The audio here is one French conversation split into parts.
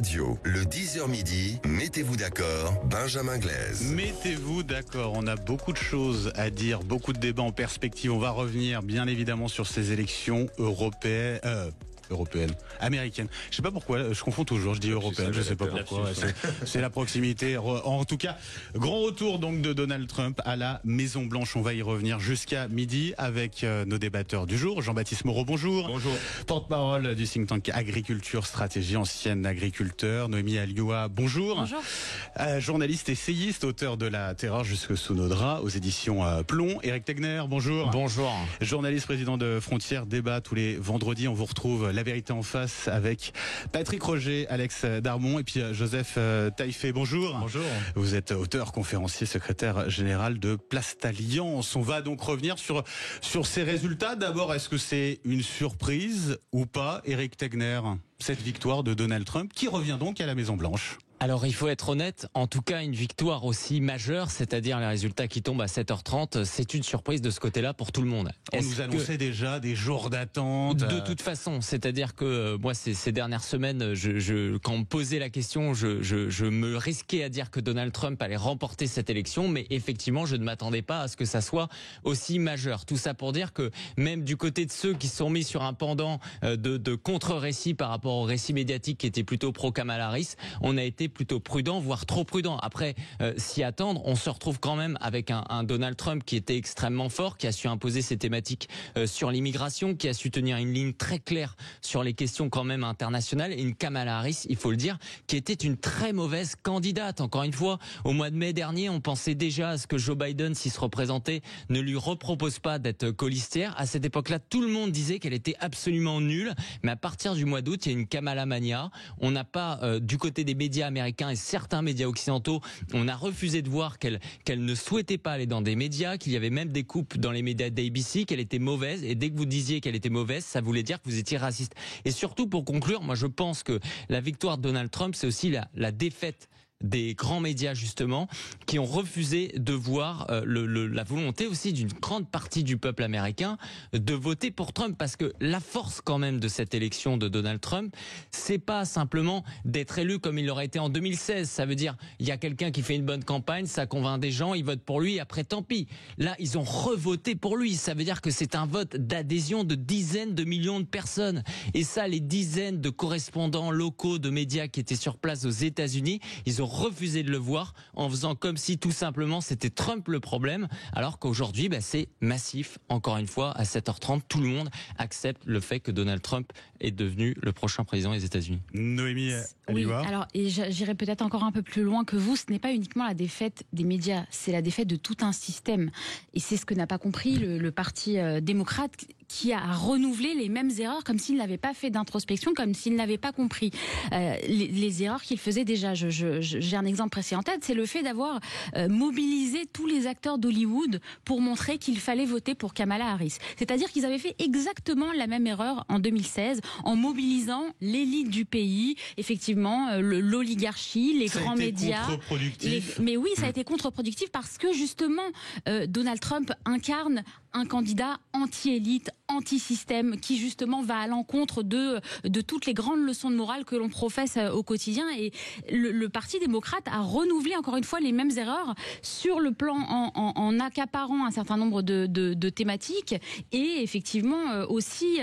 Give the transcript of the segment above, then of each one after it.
Le 10h midi, mettez-vous d'accord, Benjamin Glaise. Mettez-vous d'accord, on a beaucoup de choses à dire, beaucoup de débats en perspective. On va revenir bien évidemment sur ces élections européennes, américaines. Je sais pas pourquoi, je confonds toujours, je dis européenne, je sais pas pourquoi. C'est la proximité. En tout cas, grand retour donc de Donald Trump à la Maison Blanche. On va y revenir jusqu'à midi avec nos débatteurs du jour. Jean-Baptiste Moreau, bonjour. Bonjour. Porte-parole du think tank Agriculture Stratégie, ancienne agriculteur. Noémie Alioua, bonjour. Bonjour. Journaliste, essayiste, auteur de La Terreur jusque sous nos draps aux éditions Plomb. Éric Tegner, bonjour. Bonjour. Journaliste, président de Frontières Débat tous les vendredis. On vous retrouve La Vérité en face avec Patrick Roger, Alex Darmon et puis Joseph Taillefer. Bonjour. Bonjour. Vous êtes auteur, conférencier, secrétaire général de Place d'Alliance. On va donc revenir sur ces résultats. D'abord, est-ce que c'est une surprise ou pas, Éric Tegner, cette victoire de Donald Trump qui revient donc à la Maison Blanche? Alors il faut être honnête, en tout cas une victoire aussi majeure, c'est-à-dire les résultats qui tombent à 7h30, c'est une surprise de ce côté-là pour tout le monde. On nous annonçait déjà des jours d'attente. De toute façon, c'est-à-dire que moi ces dernières semaines, quand on me posait la question, je me risquais à dire que Donald Trump allait remporter cette élection, mais effectivement je ne m'attendais pas à ce que ça soit aussi majeur. Tout ça pour dire que même du côté de ceux qui sont mis sur un pendant de contre-récit par rapport au récit médiatique qui était plutôt pro-Kamala Harris, on a été plutôt prudent, voire trop prudent. Après, s'y attendre, on se retrouve quand même avec un Donald Trump qui était extrêmement fort, qui a su imposer ses thématiques sur l'immigration, qui a su tenir une ligne très claire sur les questions quand même internationales, et une Kamala Harris, il faut le dire, qui était une très mauvaise candidate. Encore une fois, au mois de mai dernier, on pensait déjà à ce que Joe Biden, s'il se représentait, ne lui repropose pas d'être colistière. À cette époque-là, tout le monde disait qu'elle était absolument nulle, mais à partir du mois d'août, il y a une Kamala Mania. On n'a pas, du côté des médias américains et certains médias occidentaux, on a refusé de voir qu'elle ne souhaitait pas aller dans des médias, qu'il y avait même des coupes dans les médias d'ABC, qu'elle était mauvaise, et dès que vous disiez qu'elle était mauvaise, ça voulait dire que vous étiez raciste. Et surtout, pour conclure, moi je pense que la victoire de Donald Trump, c'est aussi la défaite des grands médias justement, qui ont refusé de voir la volonté aussi d'une grande partie du peuple américain de voter pour Trump, parce que la force quand même de cette élection de Donald Trump, c'est pas simplement d'être élu comme il l'aurait été en 2016. Ça veut dire il y a quelqu'un qui fait une bonne campagne, ça convainc des gens, ils votent pour lui, et après tant pis. Là, ils ont revoté pour lui. Ça veut dire que c'est un vote d'adhésion de dizaines de millions de personnes. Et ça, les dizaines de correspondants locaux de médias qui étaient sur place aux États-Unis, ils ont refusé de le voir en faisant comme si tout simplement c'était Trump le problème, alors qu'aujourd'hui c'est massif. Encore une fois, à 7h30, tout le monde accepte le fait que Donald Trump est devenu le prochain président des États-Unis. Noémie Oui, Alioua. alors et j'irai peut-être encore un peu plus loin que vous. Ce n'est pas uniquement la défaite des médias, c'est la défaite de tout un système. Et c'est ce que n'a pas compris le Parti démocrate, qui a renouvelé les mêmes erreurs comme s'il n'avait pas fait d'introspection, comme s'il n'avait pas compris les erreurs qu'il faisait déjà. J'ai un exemple précis en tête, c'est le fait d'avoir mobilisé tous les acteurs d'Hollywood pour montrer qu'il fallait voter pour Kamala Harris. C'est-à-dire qu'ils avaient fait exactement la même erreur en 2016 en mobilisant l'élite du pays, effectivement l'oligarchie, les grands médias. Mais oui, ça a été contre-productif parce que justement Donald Trump incarne un candidat anti-élite, anti-système, qui justement va à l'encontre de toutes les grandes leçons de morale que l'on professe au quotidien. Et le Parti démocrate a renouvelé encore une fois les mêmes erreurs sur le plan en accaparant un certain nombre de thématiques, et effectivement aussi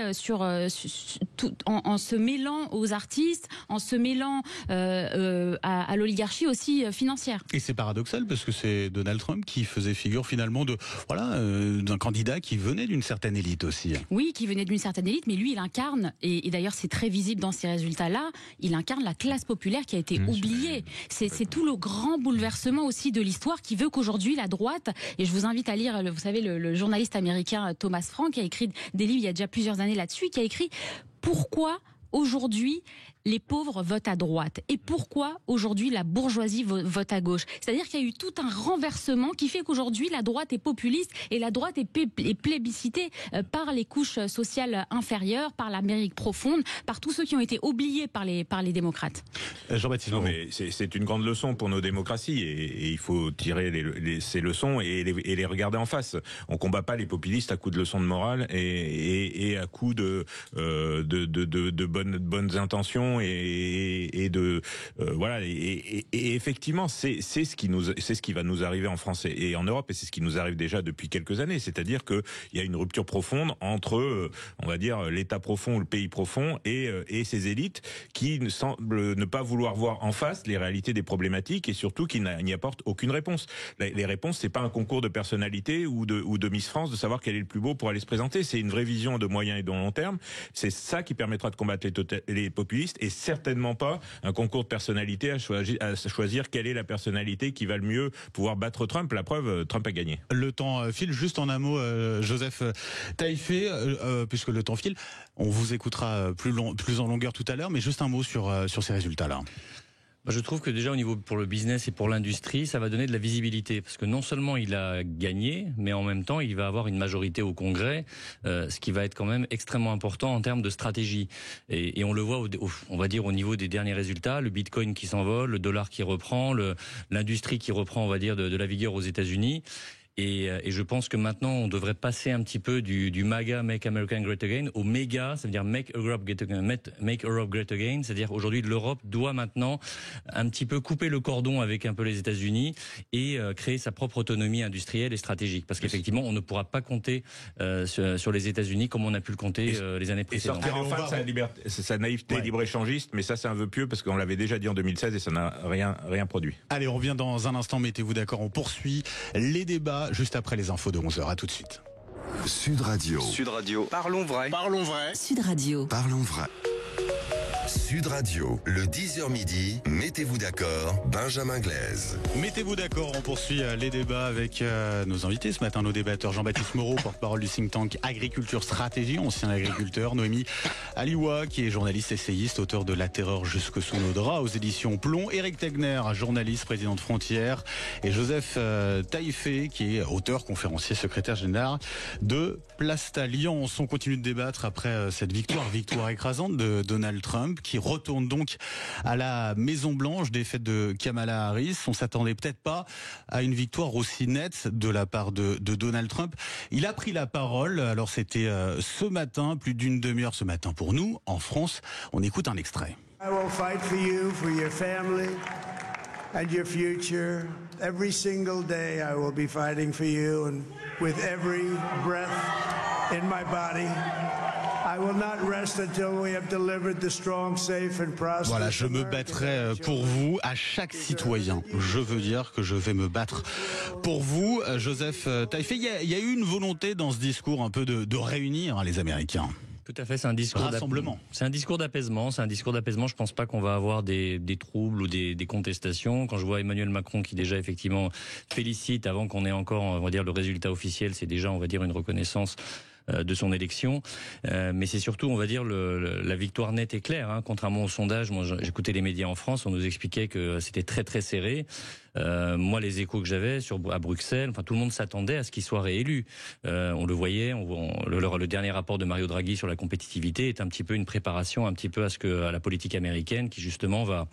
en se mêlant aux artistes, en se mêlant à l'oligarchie aussi financière. Et c'est paradoxal parce que c'est Donald Trump qui faisait figure finalement d'un candidat qui venait d'une certaine élite aussi. Oui, qui venait d'une certaine élite, mais lui, il incarne, et d'ailleurs c'est très visible dans ces résultats-là, il incarne la classe populaire qui a été oubliée. C'est tout le grand bouleversement aussi de l'histoire qui veut qu'aujourd'hui la droite, et je vous invite à lire, vous savez, le journaliste américain Thomas Frank, qui a écrit des livres il y a déjà plusieurs années là-dessus, qui a écrit « Pourquoi aujourd'hui les pauvres votent à droite et pourquoi aujourd'hui la bourgeoisie vote à gauche ». C'est-à-dire qu'il y a eu tout un renversement qui fait qu'aujourd'hui la droite est populiste et la droite est plébiscitée par les couches sociales inférieures, par l'Amérique profonde, par tous ceux qui ont été oubliés par les démocrates. Jean-Baptiste Moreau. Mais c'est une grande leçon pour nos démocraties, et il faut tirer ces leçons et les regarder en face. On combat pas les populistes à coups de leçons de morale et à coups de bonnes intentions d'information et de voilà et effectivement c'est ce qui va nous arriver en France et en Europe, et c'est ce qui nous arrive déjà depuis quelques années, c'est-à-dire que il y a une rupture profonde entre on va dire l'État profond ou le pays profond et ces élites qui ne semblent ne pas vouloir voir en face les réalités des problématiques et surtout qui n'y apportent aucune réponse. Les réponses, c'est pas un concours de personnalité ou de Miss France de savoir quel est le plus beau pour aller se présenter, c'est une vraie vision de moyen et de long terme. C'est ça qui permettra de combattre les populistes et certainement pas un concours de personnalité à choisir quelle est la personnalité qui va le mieux pouvoir battre Trump. La preuve, Trump a gagné. Le temps file. Juste en un mot, Joseph Taïfé, puisque le temps file, on vous écoutera plus en longueur tout à l'heure, mais juste un mot sur ces résultats-là. Je trouve que déjà au niveau pour le business et pour l'industrie, ça va donner de la visibilité parce que non seulement il a gagné, mais en même temps il va avoir une majorité au Congrès, ce qui va être quand même extrêmement important en termes de stratégie. Et on le voit, on va dire au niveau des derniers résultats, le Bitcoin qui s'envole, le dollar qui reprend, l'industrie qui reprend, on va dire, de la vigueur aux États-Unis. Et je pense que maintenant, on devrait passer un petit peu du MAGA, Make America Great Again, au MEGA, ça veut dire Make Europe Great Again. C'est-à-dire aujourd'hui, l'Europe doit maintenant un petit peu couper le cordon avec un peu les États-Unis et créer sa propre autonomie industrielle et stratégique. Parce qu'effectivement, on ne pourra pas compter sur les États-Unis comme on a pu le compter les années précédentes. Et sortir enfin sa naïveté libre-échangiste, mais ça c'est un vœu pieux parce qu'on l'avait déjà dit en 2016 et ça n'a rien produit. Allez, on revient dans un instant, mettez-vous d'accord, on poursuit les débats juste après les infos de 11h. À tout de suite. Sud Radio. Sud Radio. Parlons vrai. Parlons vrai. Sud Radio. Parlons vrai. Sud Radio, le 10h midi, mettez-vous d'accord, Benjamin Glaise. Mettez-vous d'accord, on poursuit les débats avec nos invités ce matin, nos débatteurs. Jean-Baptiste Moreau, porte-parole du think tank Agriculture Stratégie, ancien agriculteur. Noémie Aliwa, qui est journaliste essayiste, auteur de La Terreur jusque sous nos draps aux éditions Plomb. Éric Tegner, journaliste, président de Frontières. Et Joseph Taïfé, qui est auteur, conférencier, secrétaire général de Place Alliance. On continue de débattre après cette victoire écrasante de Donald Trump, qui retourne donc à la Maison-Blanche, défaite de Kamala Harris. On s'attendait peut-être pas à une victoire aussi nette de la part de Donald Trump. Il a pris la parole, alors c'était ce matin, plus d'une demi-heure ce matin pour nous, en France. On écoute un extrait. I will fight for you, for your family and your future. Every single day I will be fighting for you, and with every breath in my body. Voilà, je me battrai pour vous, à chaque citoyen. Je veux dire que je vais me battre pour vous. Joseph Taïfé, il y a eu une volonté dans ce discours un peu de réunir les Américains. Tout à fait, c'est un discours rassemblement. C'est un discours d'apaisement. Je pense pas qu'on va avoir des troubles ou des contestations. Quand je vois Emmanuel Macron qui déjà effectivement félicite avant qu'on ait encore, on va dire, le résultat officiel, c'est déjà, on va dire, une reconnaissance de son élection, mais c'est surtout, on va dire, la victoire nette et claire. Hein. Contrairement au sondage, moi j'écoutais les médias en France, on nous expliquait que c'était très très serré. Moi, les échos que j'avais à Bruxelles, enfin tout le monde s'attendait à ce qu'il soit réélu. On le voyait, le dernier rapport de Mario Draghi sur la compétitivité est un petit peu une préparation, un petit peu à la politique américaine qui justement va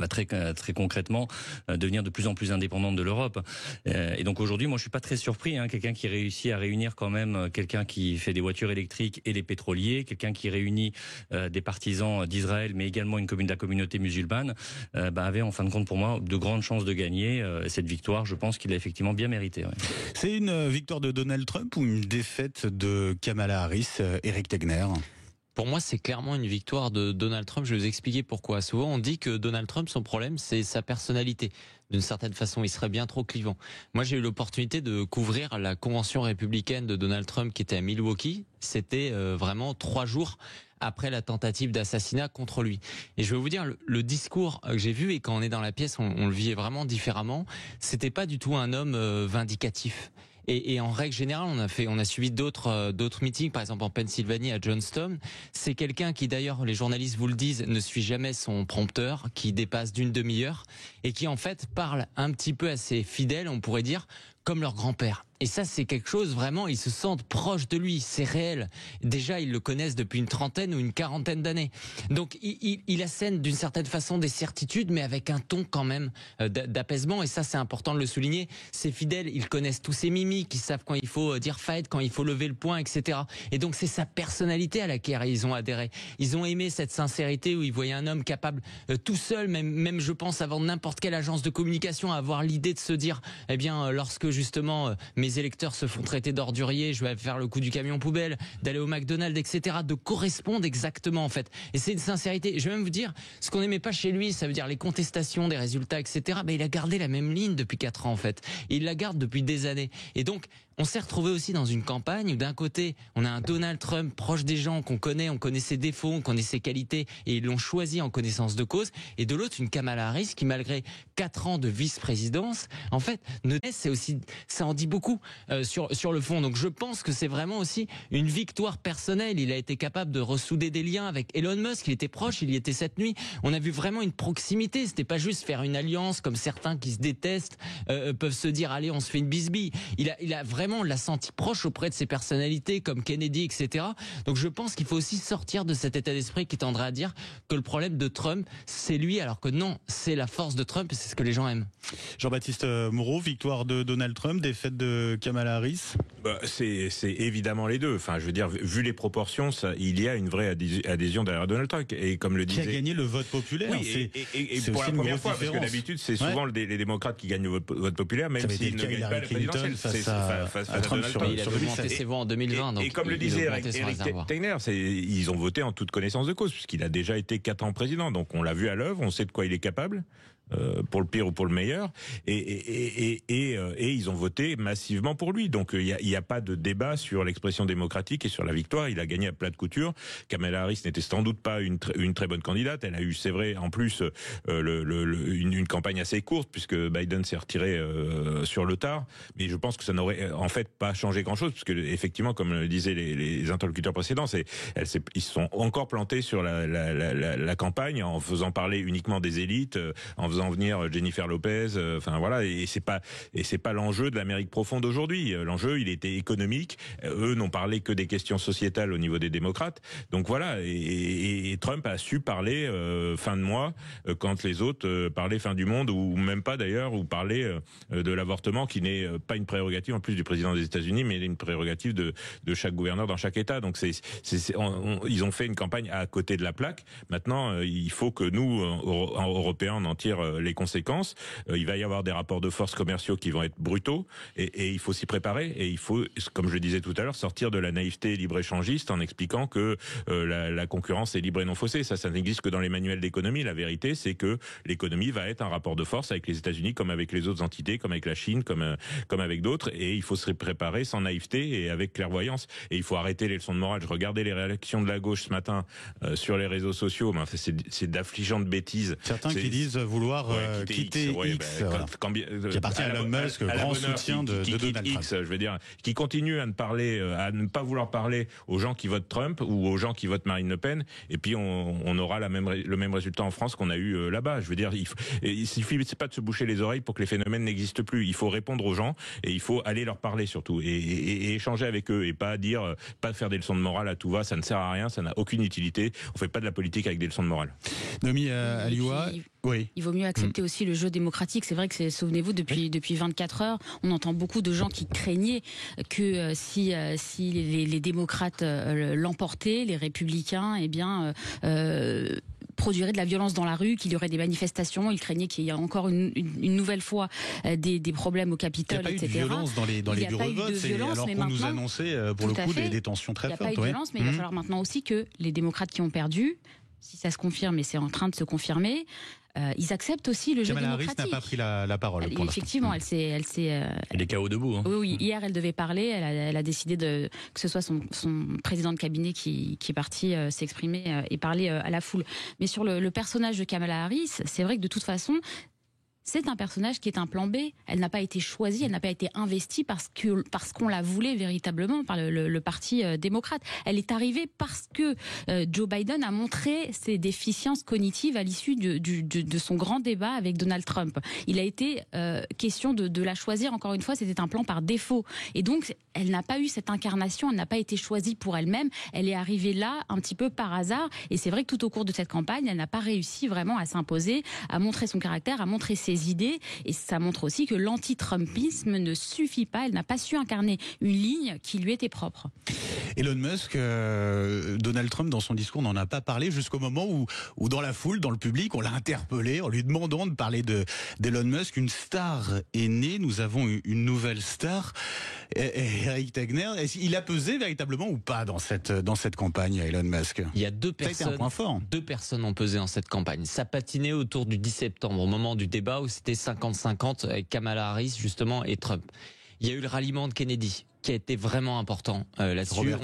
très concrètement devenir de plus en plus indépendante de l'Europe. Et donc aujourd'hui, moi je suis pas très surpris, hein, quelqu'un qui réussit à réunir quand même quelqu'un qui fait des voitures électriques et les pétroliers, quelqu'un qui réunit des partisans d'Israël mais également de la communauté musulmane, avait en fin de compte pour moi de grandes chances de gagner cette victoire. Je pense qu'il l'a effectivement bien méritée. Ouais. C'est une victoire de Donald Trump ou une défaite de Kamala Harris, Éric Tegner? Pour moi, c'est clairement une victoire de Donald Trump. Je vais vous expliquer pourquoi. Souvent, on dit que Donald Trump, son problème, c'est sa personnalité. D'une certaine façon, il serait bien trop clivant. Moi, j'ai eu l'opportunité de couvrir la convention républicaine de Donald Trump qui était à Milwaukee. C'était vraiment 3 jours après la tentative d'assassinat contre lui. Et je vais vous dire, le discours que j'ai vu, et quand on est dans la pièce, on le vit vraiment différemment, c'était pas du tout un homme vindicatif. Et en règle générale, on a suivi d'autres meetings, par exemple en Pennsylvanie à Johnston. C'est quelqu'un qui, d'ailleurs, les journalistes vous le disent, ne suit jamais son prompteur, qui dépasse d'une demi-heure et qui en fait parle un petit peu à ses fidèles, on pourrait dire, comme leur grand-père. Et ça, c'est quelque chose, vraiment, ils se sentent proches de lui, c'est réel. Déjà, ils le connaissent depuis une trentaine ou une quarantaine d'années. Donc, il assène d'une certaine façon des certitudes, mais avec un ton quand même d'apaisement. Et ça, c'est important de le souligner. Ses fidèles, ils connaissent tous ses mimiques, ils savent quand il faut dire fight, quand il faut lever le poing, etc. Et donc, c'est sa personnalité à laquelle ils ont adhéré. Ils ont aimé cette sincérité où ils voyaient un homme capable, tout seul, même je pense, avant n'importe quelle agence de communication, à avoir l'idée de se dire, eh bien, lorsque justement mes électeurs se font traiter d'orduriers, je vais faire le coup du camion poubelle, d'aller au McDonald's, etc., de correspondre exactement en fait. Et c'est une sincérité. Je vais même vous dire, ce qu'on n'aimait pas chez lui, ça veut dire les contestations des résultats, etc. Mais il a gardé la même ligne depuis 4 ans en fait. Et il la garde depuis des années. Et donc, on s'est retrouvé aussi dans une campagne où d'un côté, on a un Donald Trump proche des gens qu'on connaît, on connaît ses défauts, on connaît ses qualités et ils l'ont choisi en connaissance de cause. Et de l'autre, une Kamala Harris qui, malgré 4 ans de vice-présidence, en fait, c'est aussi, ça en dit beaucoup sur le fond. Donc je pense que c'est vraiment aussi une victoire personnelle. Il a été capable de ressouder des liens avec Elon Musk, il était proche, il y était cette nuit. On a vu vraiment une proximité. C'était pas juste faire une alliance comme certains qui se détestent peuvent se dire allez, on se fait une bisbille. Il a vraiment, on l'a senti proche auprès de ses personnalités comme Kennedy, etc. Donc je pense qu'il faut aussi sortir de cet état d'esprit qui tendrait à dire que le problème de Trump, c'est lui, alors que non, c'est la force de Trump et c'est ce que les gens aiment. Jean-Baptiste Moreau, victoire de Donald Trump, défaite de Kamala Harris. C'est évidemment les deux. Enfin, je veux dire, vu les proportions, il y a une vraie adhésion derrière Donald Trump. Et comme le disait, qui a gagné le vote populaire. Oui, et pour la première fois, parce que d'habitude, c'est souvent les démocrates qui gagnent le vote populaire, même s'ils ne gagnent pas la présidentielle. Face à Trump sur il a augmenté ses voix en 2020. Et comme le disait Eric Tegner, ils ont voté en toute connaissance de cause, puisqu'il a déjà été 4 ans président. Donc on l'a vu à l'œuvre, on sait de quoi il est capable. Pour le pire ou pour le meilleur, et ils ont voté massivement pour lui. Donc il y a pas de débat sur l'expression démocratique et sur la victoire. Il a gagné à plat de couture. Kamala Harris n'était sans doute pas une très bonne candidate. Elle a eu, c'est vrai, en plus une campagne assez courte puisque Biden s'est retiré sur le tard. Mais je pense que ça n'aurait en fait pas changé grand-chose, puisque effectivement, comme le disaient les interlocuteurs précédents, ils se sont encore plantés sur la campagne en faisant parler uniquement des élites, en faisant venir Jennifer Lopez, enfin voilà, et c'est pas l'enjeu de l'Amérique profonde aujourd'hui. L'enjeu, il était économique. Eux n'ont parlé que des questions sociétales au niveau des démocrates. Donc voilà, et Trump a su parler fin de mois quand les autres parlaient fin du monde, ou même pas d'ailleurs, ou parlaient de l'avortement, qui n'est pas une prérogative en plus du président des États-Unis, mais une prérogative de chaque gouverneur dans chaque État. Donc ils ont fait une campagne à côté de la plaque. Maintenant, il faut que nous, Européens, on en tire les conséquences. Il va y avoir des rapports de force commerciaux qui vont être brutaux, et il faut s'y préparer, et il faut, comme je le disais tout à l'heure, sortir de la naïveté libre-échangiste en expliquant que la concurrence est libre et non faussée. Ça n'existe que dans les manuels d'économie. La vérité, c'est que l'économie va être un rapport de force avec les États-Unis, comme avec les autres entités, comme avec la Chine, comme avec d'autres, et il faut se préparer sans naïveté et avec clairvoyance. Et il faut arrêter les leçons de morale. Je regardais les réactions de la gauche ce matin sur les réseaux sociaux, mais c'est d'affligeantes bêtises. Certains qui disent vouloir quitter X, qui appartient à Elon Musk, grand soutien de Donald Trump. Je veux dire, qui continue à ne pas vouloir parler aux gens qui votent Trump ou aux gens qui votent Marine Le Pen, et puis on aura le même résultat en France qu'on a eu là-bas. Je veux dire, il suffit pas de se boucher les oreilles pour que les phénomènes n'existent plus. Il faut répondre aux gens, et il faut aller leur parler surtout, et échanger avec eux, et pas faire des leçons de morale à tout va. Ça ne sert à rien, ça n'a aucune utilité. On fait pas de la politique avec des leçons de morale. Noémie Alioua, oui. Il vaut mieux accepter aussi le jeu démocratique. C'est vrai que souvenez-vous, depuis 24 heures, on entend beaucoup de gens qui craignaient que si les démocrates l'emportaient, les républicains, produiraient de la violence dans la rue, qu'il y aurait des manifestations. Ils craignaient qu'il y ait encore une nouvelle fois des problèmes au Capitole, etc. Il n'y a pas eu de violence dans les bureaux de vote, alors qu'on nous annonçait pour le coup des tensions très fortes. Il n'y a pas eu de violence, mais il va falloir maintenant aussi que les démocrates qui ont perdu, si ça se confirme, et c'est en train de se confirmer, ils acceptent aussi le jeu démocratique. Kamala Harris n'a pas pris la parole. Effectivement, elle est KO debout. Hein. Oui, hier elle devait parler. Elle a décidé que ce soit son président de cabinet qui est parti s'exprimer et parler à la foule. Mais sur le personnage de Kamala Harris, c'est vrai que de toute façon, c'est un personnage qui est un plan B. Elle n'a pas été choisie, elle n'a pas été investie parce qu'on la voulait véritablement par le parti démocrate. Elle est arrivée parce que Joe Biden a montré ses déficiences cognitives à l'issue de son grand débat avec Donald Trump. Il a été question de la choisir, encore une fois, c'était un plan par défaut. Et donc, elle n'a pas eu cette incarnation, elle n'a pas été choisie pour elle-même, elle est arrivée là un petit peu par hasard. Et c'est vrai que tout au cours de cette campagne, elle n'a pas réussi vraiment à s'imposer, à montrer son caractère, à montrer ses idées. Et ça montre aussi que l'anti-Trumpisme ne suffit pas. Elle n'a pas su incarner une ligne qui lui était propre. Elon Musk, Donald Trump, dans son discours, n'en a pas parlé jusqu'au moment où dans la foule, dans le public, on l'a interpellé en lui demandant de parler d'Elon Musk. Une star est née. Nous avons une nouvelle star. Eric Tegner, il a pesé véritablement ou pas dans cette campagne, Elon Musk? Il y a deux personnes. Un point fort. Deux personnes ont pesé dans cette campagne. Ça patinait autour du 10 septembre, au moment du débat où c'était 50-50 avec Kamala Harris, justement, et Trump. Il y a eu le ralliement de Kennedy, qui a été vraiment important là-dessus.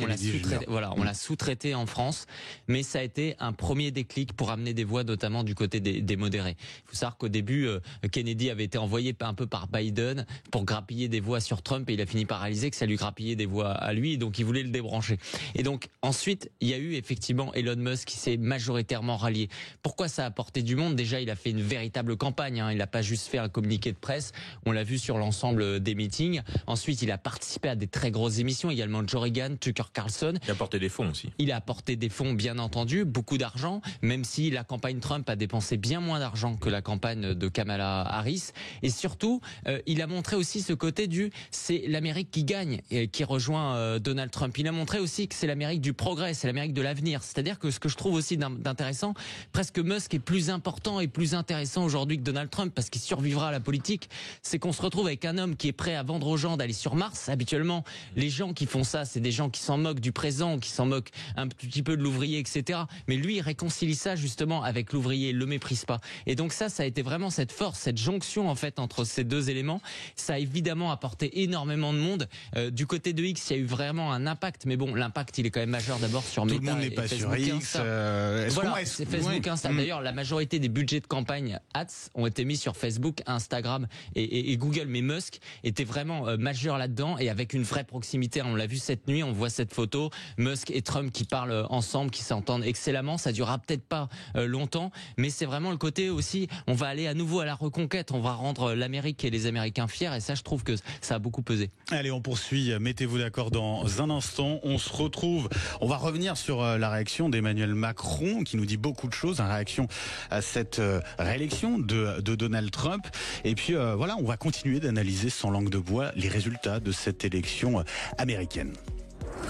On l'a sous-traité en France, mais ça a été un premier déclic pour amener des voix, notamment du côté des modérés. Il faut savoir qu'au début, Kennedy avait été envoyé un peu par Biden pour grappiller des voix sur Trump, et il a fini par réaliser que ça lui grappillait des voix à lui, et donc il voulait le débrancher. Et donc ensuite, il y a eu effectivement Elon Musk qui s'est majoritairement rallié. Pourquoi ça a apporté du monde? Déjà, il a fait une véritable campagne, hein. Il n'a pas juste fait un communiqué de presse, on l'a vu sur l'ensemble des meetings. Ensuite, il a participé à des très grosses émissions, également Joe Rogan, Tucker Carlson. Il a apporté des fonds aussi. Il a apporté des fonds, bien entendu, beaucoup d'argent, même si la campagne Trump a dépensé bien moins d'argent que la campagne de Kamala Harris. Et surtout, il a montré aussi ce côté c'est l'Amérique qui gagne et qui rejoint Donald Trump. Il a montré aussi que c'est l'Amérique du progrès, c'est l'Amérique de l'avenir. C'est-à-dire que ce que je trouve aussi d'intéressant, presque Musk est plus important et plus intéressant aujourd'hui que Donald Trump, parce qu'il survivra à la politique, c'est qu'on se retrouve avec un homme qui est prêt à vendre aux gens d'aller sur Mars. Habituellement, les gens qui font ça, c'est des gens qui s'en moquent du présent, qui s'en moquent un petit peu de l'ouvrier, etc. Mais lui, il réconcilie ça justement avec l'ouvrier, il le méprise pas. Et donc ça a été vraiment cette force, cette jonction en fait entre ces deux éléments. Ça a évidemment apporté énormément de monde. Du côté de X, il y a eu vraiment un impact, mais bon, l'impact, il est quand même majeur d'abord sur Meta. Tout le monde n'est pas sur X. Voilà, c'est Facebook, Insta. D'ailleurs, la majorité des budgets de campagne ads ont été mis sur Facebook, Instagram et Google. Mais Musk était vraiment majeur là-dedans, et avec une vraie proximité. On l'a vu cette nuit, on voit cette photo, Musk et Trump qui parlent ensemble, qui s'entendent excellemment. Ça durera peut-être pas longtemps, mais c'est vraiment le côté aussi, on va aller à nouveau à la reconquête, on va rendre l'Amérique et les Américains fiers, et ça, je trouve que ça a beaucoup pesé. Allez, on poursuit, mettez-vous d'accord dans un instant, on se retrouve, on va revenir sur la réaction d'Emmanuel Macron, qui nous dit beaucoup de choses, en réaction à cette réélection de Donald Trump, et puis voilà, on va continuer d'analyser sans langue de bois les résultats de cette élection américaine.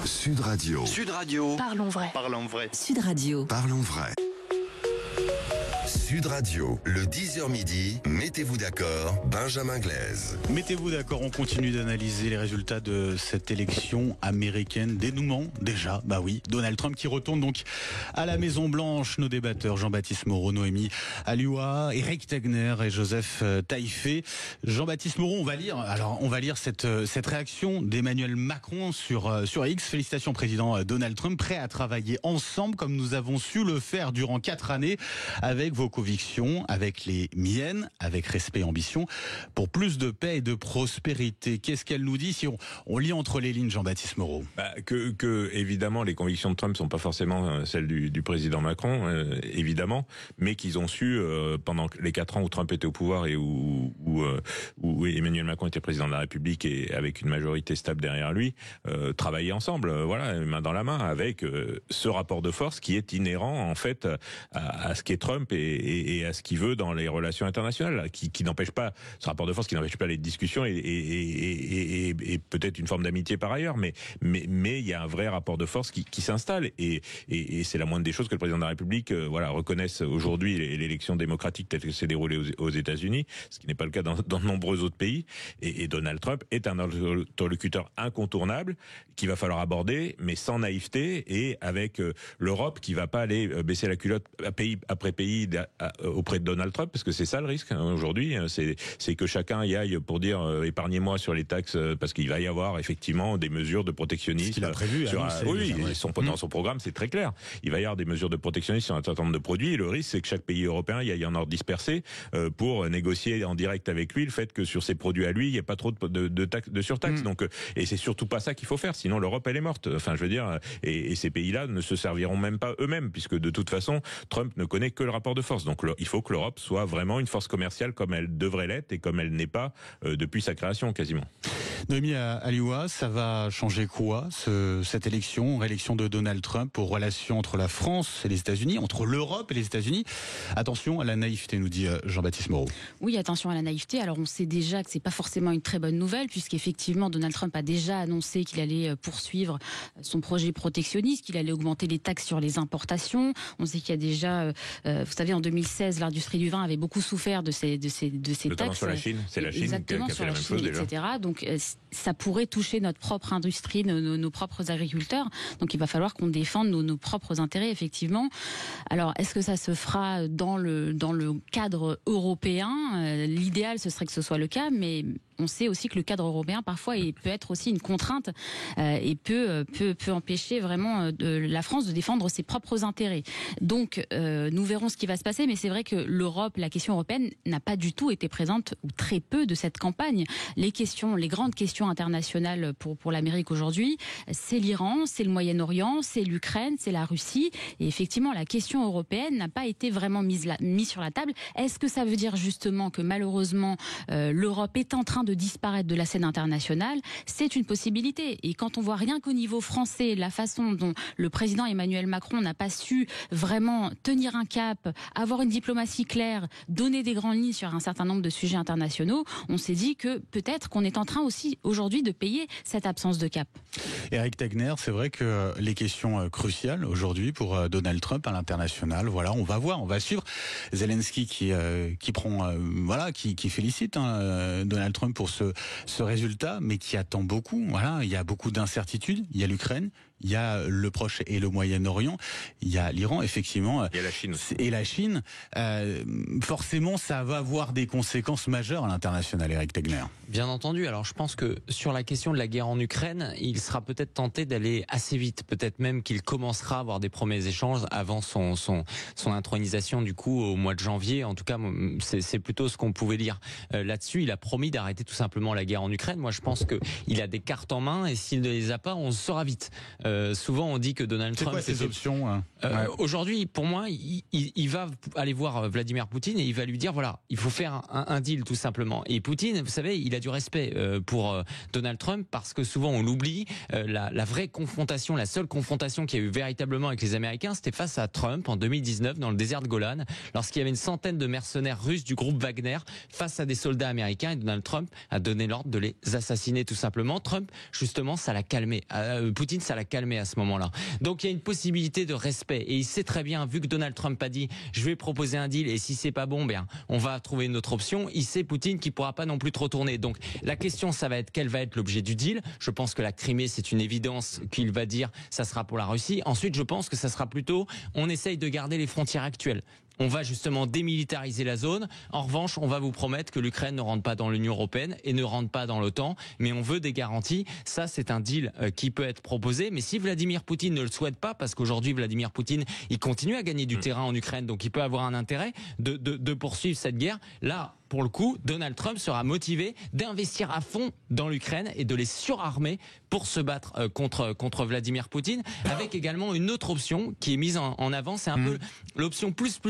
Sud Radio. Parlons vrai. Sud Radio. Parlons vrai. Sud Radio, le 10h midi, mettez-vous d'accord, Benjamin Glaise. Mettez-vous d'accord, on continue d'analyser les résultats de cette élection américaine. Dénouement, déjà, bah oui, Donald Trump qui retourne donc à la Maison-Blanche. Nos débatteurs, Jean-Baptiste Moreau, Noémie Alioua, Eric Tegner et Joseph Taillefer. Jean-Baptiste Moreau, on va lire cette réaction d'Emmanuel Macron sur X. Félicitations président Donald Trump, prêt à travailler ensemble comme nous avons su le faire durant 4 années, avec vos convictions, avec les miennes, avec respect et ambition, pour plus de paix et de prospérité. Qu'est-ce qu'elle nous dit si on lit entre les lignes, Jean-Baptiste Moreau? Que évidemment, les convictions de Trump sont pas forcément celles du président Macron, évidemment, mais qu'ils ont su, pendant les 4 ans où Trump était au pouvoir et où Emmanuel Macron était président de la République et avec une majorité stable derrière lui, travailler ensemble, voilà, main dans la main, avec ce rapport de force qui est inhérent, en fait, à ce qu'est Trump et à ce qu'il veut dans les relations internationales, qui n'empêche pas, ce rapport de force qui n'empêche pas les discussions et peut-être une forme d'amitié par ailleurs, mais il y a un vrai rapport de force qui s'installe et c'est la moindre des choses que le président de la République reconnaisse aujourd'hui l'élection démocratique telle que c'est déroulée aux États-Unis, ce qui n'est pas le cas dans de nombreux autres pays, et Donald Trump est un interlocuteur incontournable qu'il va falloir aborder, mais sans naïveté et avec l'Europe qui va pas aller baisser la culotte pays après pays auprès de Donald Trump, parce que c'est ça le risque aujourd'hui, c'est que chacun y aille pour dire épargnez-moi sur les taxes, parce qu'il va y avoir effectivement des mesures de protectionnisme. Ce qu'il a prévu. Oui, dans son programme, c'est très clair. Il va y avoir des mesures de protectionnisme sur un certain nombre de produits, et le risque, c'est que chaque pays européen y aille en ordre dispersé pour négocier en direct avec lui le fait que sur ses produits à lui, il n'y ait pas trop de surtaxes. Donc, et c'est surtout pas ça qu'il faut faire, sinon l'Europe, elle est morte. Enfin, je veux dire, et ces pays-là ne se serviront même pas eux-mêmes, puisque de toute façon, Trump ne connaît que le rapport de force. Donc, il faut que l'Europe soit vraiment une force commerciale comme elle devrait l'être et comme elle n'est pas depuis sa création quasiment. Noémie Alioua, ça va changer quoi, cette élection, réélection de Donald Trump, aux relations entre la France et les États-Unis, entre l'Europe et les États-Unis? Attention à la naïveté, nous dit Jean-Baptiste Moreau. Oui, attention à la naïveté. Alors, on sait déjà que c'est pas forcément une très bonne nouvelle, puisqu'effectivement, Donald Trump a déjà annoncé qu'il allait poursuivre son projet protectionniste, qu'il allait augmenter les taxes sur les importations. On sait qu'il y a déjà, vous savez, en 2016, l'industrie du vin avait beaucoup souffert de ces taxes. Sur la Chine, c'est la Chine qui a fait la même chose déjà. Etc. Donc, ça pourrait toucher notre propre industrie, nos propres agriculteurs. Donc, il va falloir qu'on défende nos propres intérêts, effectivement. Alors, est-ce que ça se fera dans le cadre européen? L'idéal, ce serait que ce soit le cas, mais on sait aussi que le cadre européen, parfois, peut être aussi une contrainte et peut empêcher vraiment la France de défendre ses propres intérêts. Donc, nous verrons ce qui va se passer, mais c'est vrai que l'Europe, la question européenne, n'a pas du tout été présente, ou très peu, de cette campagne. Les grandes questions internationales pour l'Amérique aujourd'hui, c'est l'Iran, c'est le Moyen-Orient, c'est l'Ukraine, c'est la Russie. Et effectivement, la question européenne n'a pas été vraiment mise sur la table. Est-ce que ça veut dire justement que malheureusement, l'Europe est en train de disparaître de la scène internationale? C'est une possibilité. Et quand on voit rien qu'au niveau français, la façon dont le président Emmanuel Macron n'a pas su vraiment tenir un cap, avoir une diplomatie claire, donner des grandes lignes sur un certain nombre de sujets internationaux, on s'est dit que peut-être qu'on est en train aussi aujourd'hui de payer cette absence de cap. Eric Tegner, c'est vrai que les questions cruciales aujourd'hui pour Donald Trump à l'international, voilà, on va voir, on va suivre. Zelensky qui félicite Donald Trump pour ce résultat, mais qui attend beaucoup. Voilà, il y a beaucoup d'incertitudes. Il y a l'Ukraine, il y a le Proche et le Moyen-Orient, il y a l'Iran, effectivement. Il y a la Chine aussi. Et la Chine. Forcément, ça va avoir des conséquences majeures à l'international, Eric Tegner. Bien entendu. Alors, je pense que sur la question de la guerre en Ukraine, il sera peut-être tenté d'aller assez vite. Peut-être même qu'il commencera à avoir des premiers échanges avant son intronisation, du coup, au mois de janvier. En tout cas, c'est plutôt ce qu'on pouvait lire là-dessus. Il a promis d'arrêter tout simplement la guerre en Ukraine. Moi, je pense qu'il a des cartes en main, et s'il ne les a pas, on saura vite. Souvent, on dit que Donald Trump... C'est quoi ses options Aujourd'hui, pour moi, il va aller voir Vladimir Poutine et il va lui dire, voilà, il faut faire un deal, tout simplement. Et Poutine, vous savez, il a du respect pour Donald Trump, parce que souvent, on l'oublie, la vraie confrontation, la seule confrontation qu'il y a eu véritablement avec les Américains, c'était face à Trump en 2019, dans le désert de Golan, lorsqu'il y avait une centaine de mercenaires russes du groupe Wagner face à des soldats américains, et Donald Trump a donné l'ordre de les assassiner, tout simplement. Trump, justement, ça l'a calmé. Poutine, ça l'a calmé à ce moment-là. Donc il y a une possibilité de respect, et il sait très bien, vu que Donald Trump a dit je vais proposer un deal et si c'est pas bon, on va trouver une autre option, il sait, Poutine, qu'il pourra pas non plus trop tourner. Donc la question, ça va être quel va être l'objet du deal. Je pense que la Crimée, c'est une évidence qu'il va dire ça sera pour la Russie. Ensuite, je pense que ça sera plutôt on essaye de garder les frontières actuelles. On va justement démilitariser la zone. En revanche, on va vous promettre que l'Ukraine ne rentre pas dans l'Union européenne et ne rentre pas dans l'OTAN, mais on veut des garanties. Ça, c'est un deal qui peut être proposé. Mais si Vladimir Poutine ne le souhaite pas, parce qu'aujourd'hui, Vladimir Poutine, il continue à gagner du terrain en Ukraine, donc il peut avoir un intérêt de poursuivre cette guerre. Là, pour le coup, Donald Trump sera motivé d'investir à fond dans l'Ukraine et de les surarmer pour se battre contre Vladimir Poutine, avec également une autre option qui est mise en avant. C'est un peu l'option plus,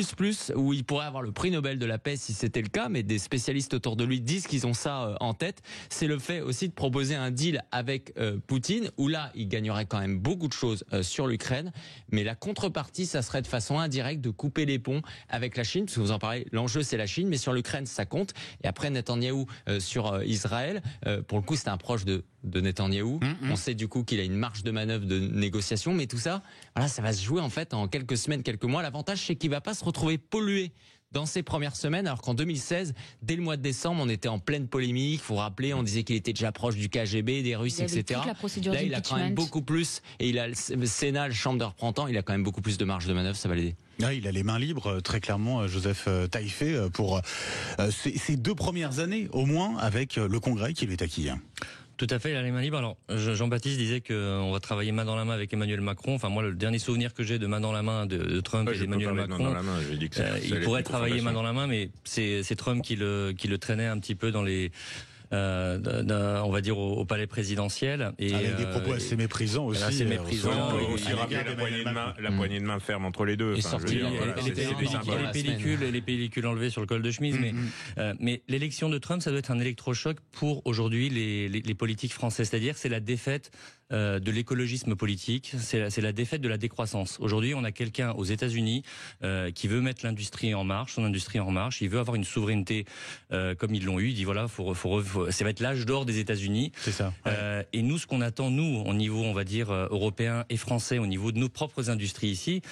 où il pourrait avoir le prix Nobel de la paix si c'était le cas, mais des spécialistes autour de lui disent qu'ils ont ça en tête. C'est le fait aussi de proposer un deal avec Poutine, où là, il gagnerait quand même beaucoup de choses sur l'Ukraine, mais la contrepartie, ça serait de façon indirecte de couper les ponts avec la Chine, parce que vous en parlez, l'enjeu c'est la Chine, mais sur l'Ukraine, ça compte. Et après, Netanyahou sur Israël, pour le coup, c'est un proche de Netanyahou. On sait du coup qu'il a une marge de manœuvre de négociation, mais tout ça, voilà, ça va se jouer en fait en quelques semaines, quelques mois. L'avantage, c'est qu'il va pas se retrouver pollué dans ses premières semaines, alors qu'en 2016, dès le mois de décembre, on était en pleine polémique. Faut rappeler, on disait qu'il était déjà proche du KGB, des Russes, etc. Là, il a quand même beaucoup plus, et il a le Sénat, le Chambre des représentants, il a quand même beaucoup plus de marge de manœuvre, ça va l'aider. Ah, il a les mains libres, très clairement, Joseph Taïfé, pour ces 2 premières années, au moins, avec le Congrès qui lui est acquis. Tout à fait, il a les mains libres. Alors, Jean-Baptiste disait qu'on va travailler main dans la main avec Emmanuel Macron. Enfin, moi, le dernier souvenir que j'ai de main dans la main de Trump et d'Emmanuel Macron, il pourrait travailler main dans la main, mais c'est Trump qui le traînait un petit peu dans les... on va dire au palais présidentiel et avec des propos assez méprisants aussi. Assez méprisants. Aussi rappeler la poignée de main ferme entre les deux. Les pellicules enlevées sur le col de chemise. Mais l'élection de Trump, ça doit être un électrochoc pour aujourd'hui les politiques français. C'est-à-dire, c'est la défaite de l'écologisme politique, c'est la défaite de la décroissance. Aujourd'hui, on a quelqu'un aux États-Unis qui veut mettre l'industrie en marche, son industrie en marche. Il veut avoir une souveraineté comme ils l'ont eu. Il dit voilà, ça va être l'âge d'or des États-Unis. C'est ça. Ouais. Et nous, ce qu'on attend nous, au niveau, on va dire européen et français, au niveau de nos propres industries ici,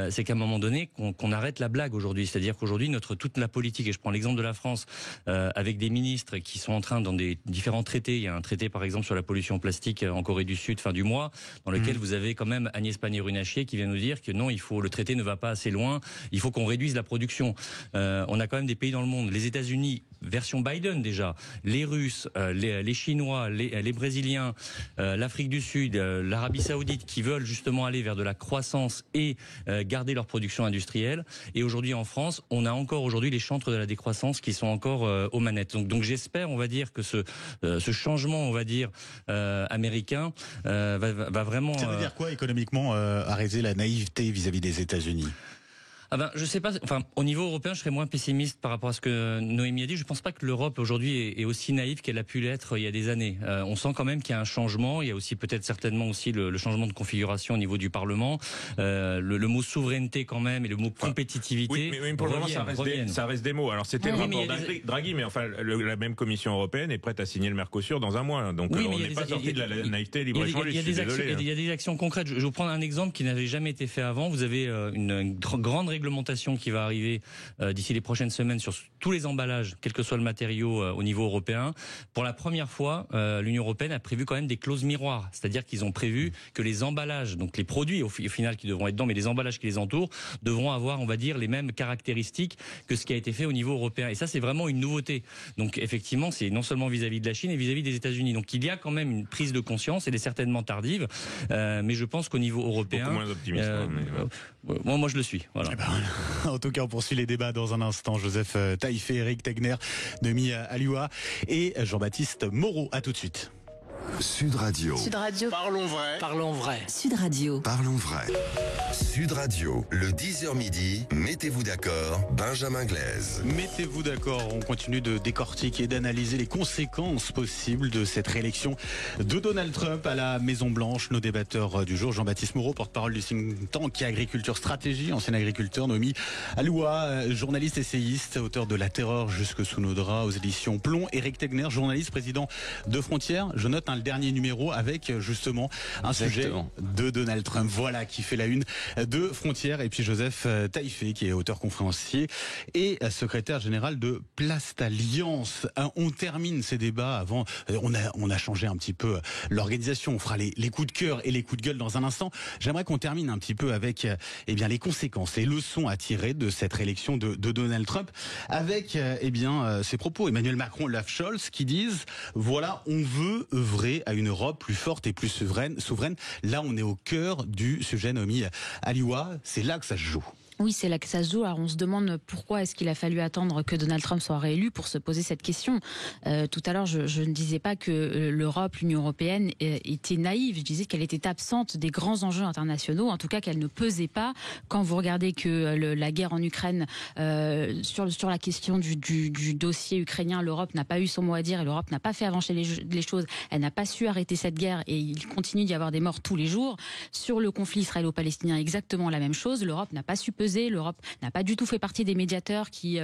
c'est qu'à un moment donné, qu'on arrête la blague aujourd'hui. C'est-à-dire qu'aujourd'hui, toute la politique, et je prends l'exemple de la France, avec des ministres qui sont en train dans des différents traités. Il y a un traité, par exemple, sur la pollution plastique en Corée du Sud, fin du mois, dans lequel vous avez quand même Agnès Pannier-Runacher qui vient nous dire que non, le traité ne va pas assez loin, il faut qu'on réduise la production. On a quand même des pays dans le monde, les États-Unis, version Biden déjà, les Russes, les Chinois, les Brésiliens, l'Afrique du Sud, l'Arabie Saoudite, qui veulent justement aller vers de la croissance et garder leur production industrielle. Et aujourd'hui en France, on a encore aujourd'hui les chantres de la décroissance qui sont encore aux manettes. Donc j'espère, on va dire, que ce changement, on va dire, américain va vraiment... Ça veut dire quoi économiquement, arrêter la naïveté vis-à-vis des États-Unis ? Ah ben, je sais pas. Enfin, au niveau européen, je serais moins pessimiste par rapport à ce que Noémie a dit. Je pense pas que l'Europe aujourd'hui est aussi naïve qu'elle a pu l'être il y a des années. On sent quand même qu'il y a un changement. Il y a aussi peut-être certainement aussi le changement de configuration au niveau du Parlement. Le mot souveraineté quand même et le mot compétitivité. Oui, mais pour le moment, ça reste des mots. Alors c'était le rapport Draghi, mais enfin la même Commission européenne est prête à signer le Mercosur dans un mois. Donc on n'est pas sorti de la naïveté libre-échange. Il y a des actions concrètes. Je vous prends un exemple qui n'avait jamais été fait avant. Vous avez une grande réglementation qui va arriver d'ici les prochaines semaines sur tous les emballages, quel que soit le matériau au niveau européen. Pour la première fois, l'Union européenne a prévu quand même des clauses miroirs, c'est-à-dire qu'ils ont prévu que les emballages, donc les produits au final qui devront être dedans, mais les emballages qui les entourent, devront avoir, on va dire, les mêmes caractéristiques que ce qui a été fait au niveau européen. Et ça, c'est vraiment une nouveauté. Donc effectivement, c'est non seulement vis-à-vis de la Chine et vis-à-vis des États-Unis. Donc il y a quand même une prise de conscience, elle est certainement tardive, mais je pense qu'au niveau européen, beaucoup moins optimiste. Moi, je le suis. Voilà. En tout cas, on poursuit les débats dans un instant. Joseph Taïfé, Eric Tegner, Noémie Alioua et Jean-Baptiste Moreau. À tout de suite. Sud Radio. Sud Radio. Parlons vrai. Parlons vrai. Sud Radio. Parlons vrai. Sud Radio, le 10h midi, mettez-vous d'accord, Benjamin Glaise. Mettez-vous d'accord, on continue de décortiquer, d'analyser les conséquences possibles de cette réélection de Donald Trump à la Maison-Blanche. Nos débatteurs du jour, Jean-Baptiste Moreau, porte-parole du think tank Agriculture Stratégie, ancien agriculteur, Noémie Alioua, journaliste essayiste, auteur de La Terreur jusque sous nos draps aux éditions Plomb, Eric Tegner, journaliste, président de Frontières. Je note le dernier numéro avec justement un sujet de Donald Trump, voilà, qui fait la une de Frontières, et puis Joseph Taïfé qui est auteur conférencier et secrétaire général de Place Alliance. On termine ces débats avant, on a changé un petit peu l'organisation, on fera les coups de cœur et les coups de gueule dans un instant. J'aimerais qu'on termine un petit peu avec les conséquences, les leçons à tirer de cette réélection de Donald Trump avec ses propos. Emmanuel Macron, Olaf Scholz qui disent voilà, on veut œuvrer à une Europe plus forte et plus souveraine. Là, on est au cœur du sujet, Noémie Alioua. C'est là que ça se joue. Oui, c'est là que ça se joue. Alors on se demande pourquoi est-ce qu'il a fallu attendre que Donald Trump soit réélu pour se poser cette question. Tout à l'heure, je ne disais pas que l'Europe, l'Union européenne était naïve. Je disais qu'elle était absente des grands enjeux internationaux, en tout cas qu'elle ne pesait pas. Quand vous regardez que la guerre en Ukraine, sur la question du dossier ukrainien, l'Europe n'a pas eu son mot à dire et l'Europe n'a pas fait avancer les choses. Elle n'a pas su arrêter cette guerre et il continue d'y avoir des morts tous les jours. Sur le conflit israélo-palestinien, exactement la même chose. L'Europe n'a pas su peser. L'Europe n'a pas du tout fait partie des médiateurs qui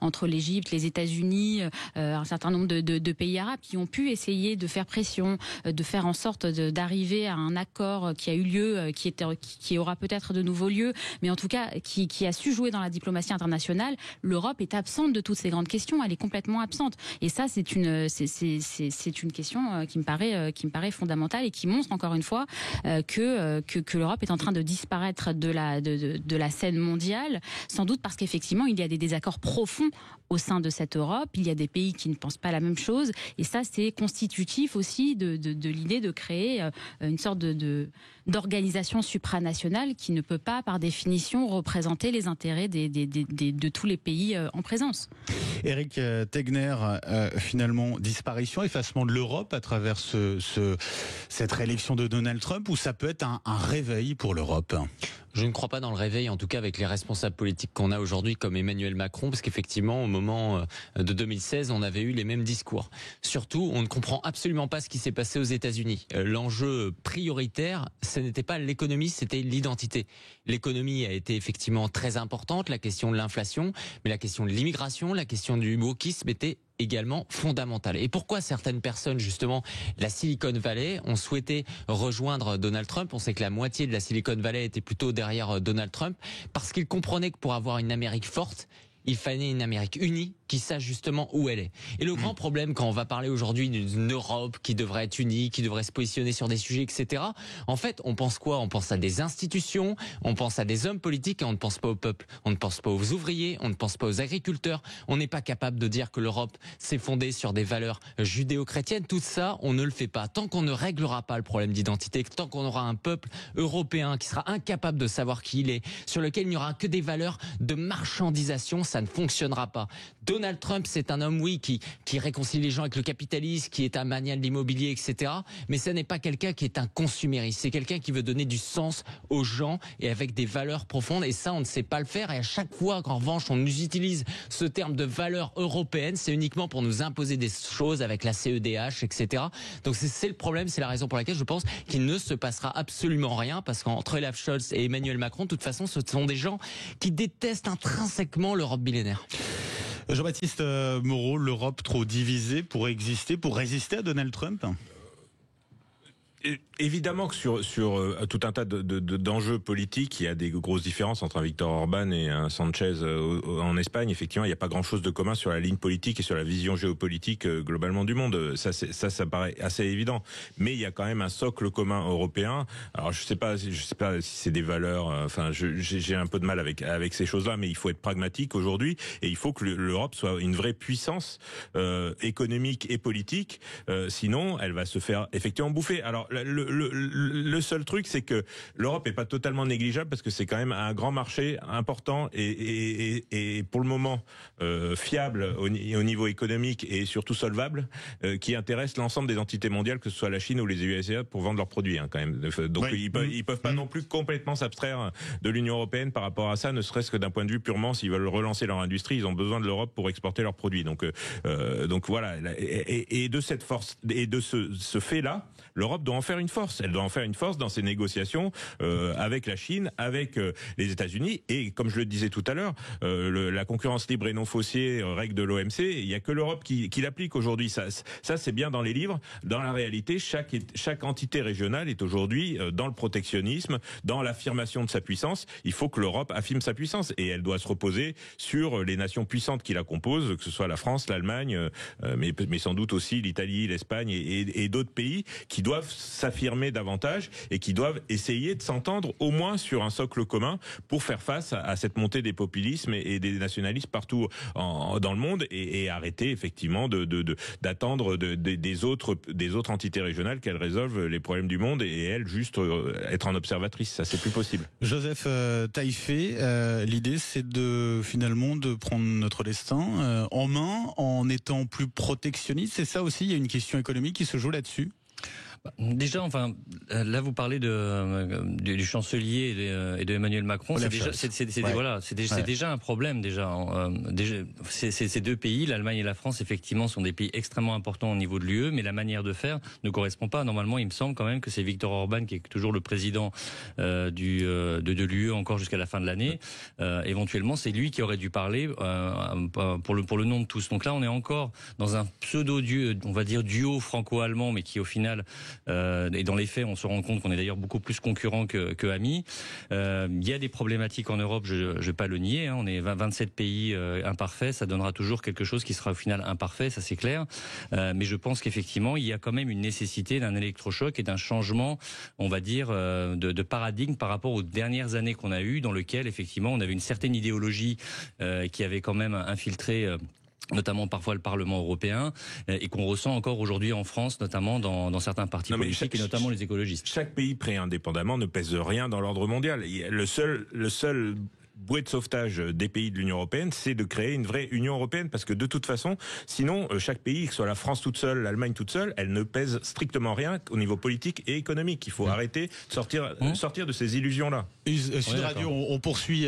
entre l'Égypte, les États-Unis, un certain nombre de pays arabes qui ont pu essayer de faire pression, de faire en sorte d'arriver à un accord qui a eu lieu, qui aura peut-être de nouveau lieu, mais en tout cas qui a su jouer dans la diplomatie internationale. L'Europe est absente de toutes ces grandes questions, elle est complètement absente. Et ça, c'est une question qui me paraît fondamentale et qui montre encore une fois que l'Europe est en train de disparaître de la scène scène mondiale, sans doute parce qu'effectivement, il y a des désaccords profonds au sein de cette Europe. Il y a des pays qui ne pensent pas la même chose. Et ça, c'est constitutif aussi de l'idée de créer une sorte d'organisation supranationale qui ne peut pas, par définition, représenter les intérêts de tous les pays en présence. Éric Tegner, finalement, disparition, effacement de l'Europe à travers cette réélection de Donald Trump, ou ça peut être un réveil pour l'Europe ? Je ne crois pas dans le réveil, en tout cas avec les responsables politiques qu'on a aujourd'hui comme Emmanuel Macron, parce qu'effectivement au moment de 2016 on avait eu les mêmes discours. Surtout on ne comprend absolument pas ce qui s'est passé aux États-Unis. L'enjeu prioritaire ce n'était pas l'économie, c'était l'identité. L'économie a été effectivement très importante, la question de l'inflation, mais la question de l'immigration, la question du wokisme était également fondamentale. Et pourquoi certaines personnes, justement, la Silicon Valley, ont souhaité rejoindre Donald Trump? On sait que la moitié de la Silicon Valley était plutôt derrière Donald Trump, parce qu'ils comprenaient que pour avoir une Amérique forte, il fallait une Amérique unie qui sache justement où elle est. Et le grand problème quand on va parler aujourd'hui d'une Europe qui devrait être unie, qui devrait se positionner sur des sujets, etc. En fait, on pense quoi? On pense à des institutions, on pense à des hommes politiques et on ne pense pas au peuple. On ne pense pas aux ouvriers, on ne pense pas aux agriculteurs. On n'est pas capable de dire que l'Europe s'est fondée sur des valeurs judéo-chrétiennes. Tout ça, on ne le fait pas. Tant qu'on ne réglera pas le problème d'identité, tant qu'on aura un peuple européen qui sera incapable de savoir qui il est, sur lequel il n'y aura que des valeurs de marchandisation, ça ne fonctionnera pas. Donald Trump, c'est un homme, oui, qui réconcilie les gens avec le capitalisme, qui est un mania de l'immobilier, etc. Mais ce n'est pas quelqu'un qui est un consumériste. C'est quelqu'un qui veut donner du sens aux gens et avec des valeurs profondes. Et ça, on ne sait pas le faire. Et à chaque fois qu'en revanche, on utilise ce terme de valeurs européennes, c'est uniquement pour nous imposer des choses avec la CEDH, etc. Donc c'est le problème. C'est la raison pour laquelle je pense qu'il ne se passera absolument rien. Parce qu'entre Olaf Scholz et Emmanuel Macron, de toute façon, ce sont des gens qui détestent intrinsèquement l'Europe millénaire. Jean-Baptiste Moreau, l'Europe trop divisée pour exister, pour résister à Donald Trump ? Évidemment que sur tout un tas d'enjeux politiques, il y a des grosses différences entre un Viktor Orban et un Sanchez en Espagne. Effectivement, il n'y a pas grand-chose de commun sur la ligne politique et sur la vision géopolitique globalement du monde. Ça paraît assez évident. Mais il y a quand même un socle commun européen. Alors je sais pas si c'est des valeurs. Enfin, j'ai un peu de mal avec ces choses-là, mais il faut être pragmatique aujourd'hui et il faut que l'Europe soit une vraie puissance économique et politique. Sinon, elle va se faire effectivement bouffer. Alors le seul truc, c'est que l'Europe est pas totalement négligeable parce que c'est quand même un grand marché important et pour le moment fiable au niveau économique et surtout solvable, qui intéresse l'ensemble des entités mondiales, que ce soit la Chine ou les USA, pour vendre leurs produits quand même. Donc oui. ils peuvent pas non plus complètement s'abstraire de l'Union européenne par rapport à ça, ne serait-ce que d'un point de vue purement, s'ils veulent relancer leur industrie, ils ont besoin de l'Europe pour exporter leurs produits. Donc voilà. Et de cette force et de ce fait-là, l'Europe doit en faire une force. Elle doit en faire une force dans ses négociations avec la Chine, avec les États-Unis. Et comme je le disais tout à l'heure, la concurrence libre et non faussée, règle de l'OMC, il n'y a que l'Europe qui l'applique aujourd'hui. Ça c'est bien dans les livres. Dans la réalité, chaque entité régionale est aujourd'hui dans le protectionnisme, dans l'affirmation de sa puissance. Il faut que l'Europe affirme sa puissance et elle doit se reposer sur les nations puissantes qui la composent, que ce soit la France, l'Allemagne, mais sans doute aussi l'Italie, l'Espagne et d'autres pays qui doivent s'affirmer davantage et qui doivent essayer de s'entendre au moins sur un socle commun pour faire face à cette montée des populismes et des nationalismes partout dans le monde et arrêter effectivement d'attendre des autres entités régionales qu'elles résolvent les problèmes du monde et elles juste être en observatrice. Ça, c'est plus possible. Joseph Taïfé, l'idée c'est finalement de prendre notre destin en main en étant plus protectionniste. C'est ça aussi, il y a une question économique qui se joue là-dessus. Déjà, enfin, là vous parlez du chancelier et de Emmanuel Macron. C'est déjà un problème ces deux pays, l'Allemagne et la France, effectivement, sont des pays extrêmement importants au niveau de l'UE, mais la manière de faire ne correspond pas. Normalement, il me semble quand même que c'est Viktor Orban qui est toujours le président de l'UE encore jusqu'à la fin de l'année. Éventuellement, c'est lui qui aurait dû parler pour le nom de tous. Donc là, on est encore dans un pseudo-duo, on va dire duo franco-allemand, mais qui au final et dans les faits, on se rend compte qu'on est d'ailleurs beaucoup plus concurrents que amis. Il y a des problématiques en Europe, je vais pas le nier. On est 27 pays imparfaits, ça donnera toujours quelque chose qui sera au final imparfait, ça c'est clair. Mais je pense qu'effectivement, il y a quand même une nécessité d'un électrochoc et d'un changement, on va dire, de paradigme par rapport aux dernières années qu'on a eues, dans lequel effectivement on avait une certaine idéologie qui avait quand même infiltré notamment parfois le Parlement européen, et qu'on ressent encore aujourd'hui en France, notamment dans certains partis politiques, et notamment les écologistes. Chaque pays pris indépendamment ne pèse rien dans l'ordre mondial. Le seul bouée de sauvetage des pays de l'Union européenne, c'est de créer une vraie Union européenne, parce que de toute façon, sinon, chaque pays, que ce soit la France toute seule, l'Allemagne toute seule, elle ne pèse strictement rien au niveau politique et économique. Il faut arrêter de sortir de ces illusions-là. Sud Radio, on poursuit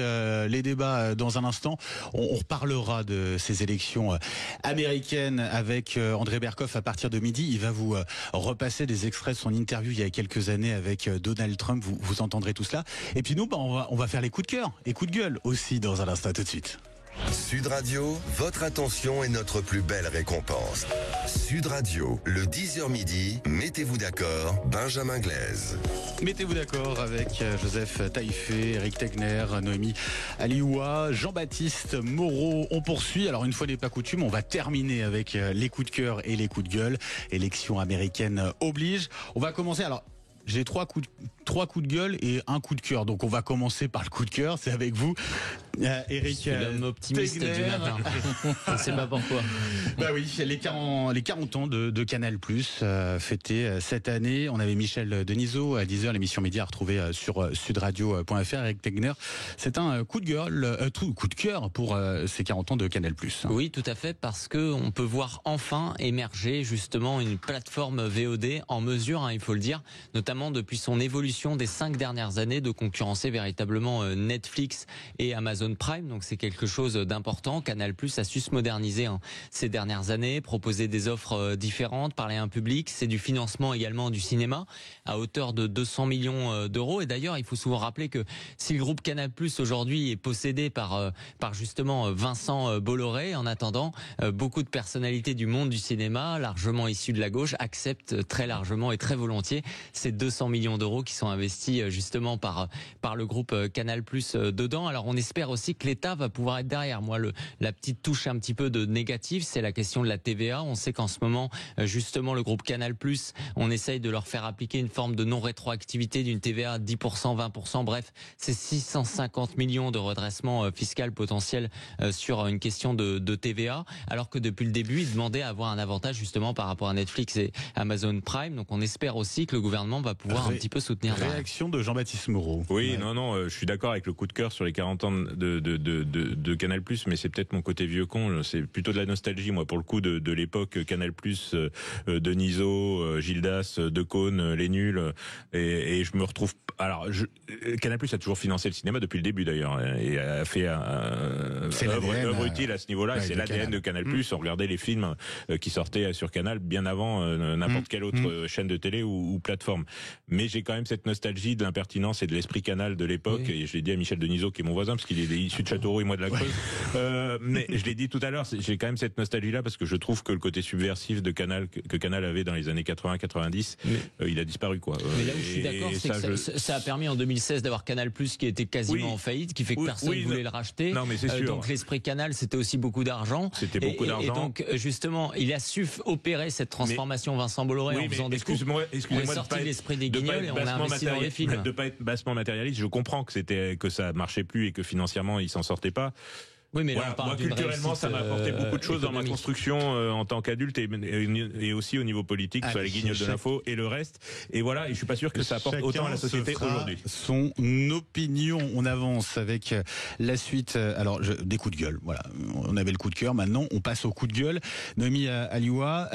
les débats dans un instant. On reparlera de ces élections américaines avec André Berkoff à partir de midi. Il va vous repasser des extraits de son interview il y a quelques années avec Donald Trump. Vous entendrez tout cela. Et puis nous, on va faire les coups de cœur et coups de gueule aussi dans un instant. Tout de suite. Sud Radio, votre attention est notre plus belle récompense. Sud Radio, le 10h midi, mettez-vous d'accord, Benjamin Glaise. Mettez-vous d'accord avec Joseph Taillefer, Eric Tegner, Noémie Alioua, Jean-Baptiste Moreau. On poursuit. Alors une fois n'est pas coutume, on va terminer avec les coups de cœur et les coups de gueule. Élection américaine oblige. On va commencer. Alors j'ai trois coups de gueule et un coup de cœur. Donc on va commencer par le coup de cœur. C'est avec vous, Eric. Je suis l'homme optimiste du matin. Je ne sais pas pourquoi. Bah oui, les 40 ans de Canal+, fêtés cette année. On avait Michel Denisot à 10h, l'émission média à retrouver sur sudradio.fr. Eric Tegner, c'est un coup de cœur pour ces 40 ans de Canal+. Oui, tout à fait, parce que on peut voir enfin émerger justement une plateforme VOD en mesure, il faut le dire, notamment depuis son évolution des 5 dernières années, de concurrencer véritablement Netflix et Amazon Prime. Donc c'est quelque chose d'important. Canal+ a su se moderniser ces dernières années, proposer des offres différentes, parler à un public. C'est du financement également du cinéma à hauteur de 200 millions d'euros. Et d'ailleurs, il faut souvent rappeler que si le groupe Canal+ aujourd'hui est possédé par justement Vincent Bolloré, en attendant, beaucoup de personnalités du monde du cinéma, largement issues de la gauche, acceptent très largement et très volontiers ces 200 millions d'euros qui sont investis justement par le groupe Canal+ dedans. Alors on espère aussi que l'État va pouvoir être derrière. Moi, la petite touche un petit peu de négatif, c'est la question de la TVA. On sait qu'en ce moment, justement, le groupe Canal+, on essaye de leur faire appliquer une forme de non-rétroactivité d'une TVA à 10%, 20%. Bref, c'est 650 millions de redressement fiscal potentiel sur une question de TVA, alors que depuis le début, ils demandaient à avoir un avantage justement par rapport à Netflix et Amazon Prime. Donc on espère aussi que le gouvernement va pouvoir un petit peu soutenir. Réaction de Jean-Baptiste Moreau. Oui, ouais. Non, je suis d'accord avec le coup de cœur sur les 40 ans de Canal+, mais c'est peut-être mon côté vieux con. C'est plutôt de la nostalgie, moi, pour le coup, de l'époque Canal+, Denisot, Gildas, Decaune, les nuls, et je me retrouve. Alors, Canal+ a toujours financé le cinéma depuis le début d'ailleurs, et a fait œuvre utile à ce niveau-là. Ouais, c'est l'ADN de Canal+. On regardait les films qui sortaient sur Canal bien avant n'importe quelle autre chaîne de télé ou plateforme. Mais j'ai quand même cette nostalgie de l'impertinence et de l'esprit Canal de l'époque. Oui. Et je l'ai dit à Michel Denisot, qui est mon voisin, parce qu'il est issu de Châteauroux et moi de la Creuse. Mais je l'ai dit tout à l'heure, j'ai quand même cette nostalgie-là parce que je trouve que le côté subversif de Canal que Canal avait dans les années 80-90, il a disparu, quoi. Mais là où je suis d'accord, c'est que ça a permis en 2016 d'avoir Canal+, qui était quasiment en faillite, qui fait que personne ne voulait le racheter. Non, mais c'est sûr. Donc l'esprit Canal, c'était aussi beaucoup d'argent. C'était beaucoup d'argent. Et donc justement, il a su opérer cette transformation, Vincent Bolloré, en faisant des coups. Excusez-moi on est sorti de l'esprit des Guignols et on a investi dans les films. De pas être bassement matérialiste, je comprends que ça marchait plus et que financièrement il s'en sortait pas. Oui, mais voilà, là, on parle moi, culturellement, ça m'a apporté beaucoup de choses dans ma construction en tant qu'adulte et aussi au niveau politique, sur les Guignols de l'info et le reste. Et voilà, et je suis pas sûr que ça apporte autant à la société aujourd'hui. Son opinion. On avance avec la suite. Alors, des coups de gueule. Voilà, on avait le coup de cœur. Maintenant, on passe au coup de gueule. Noémie Alioua,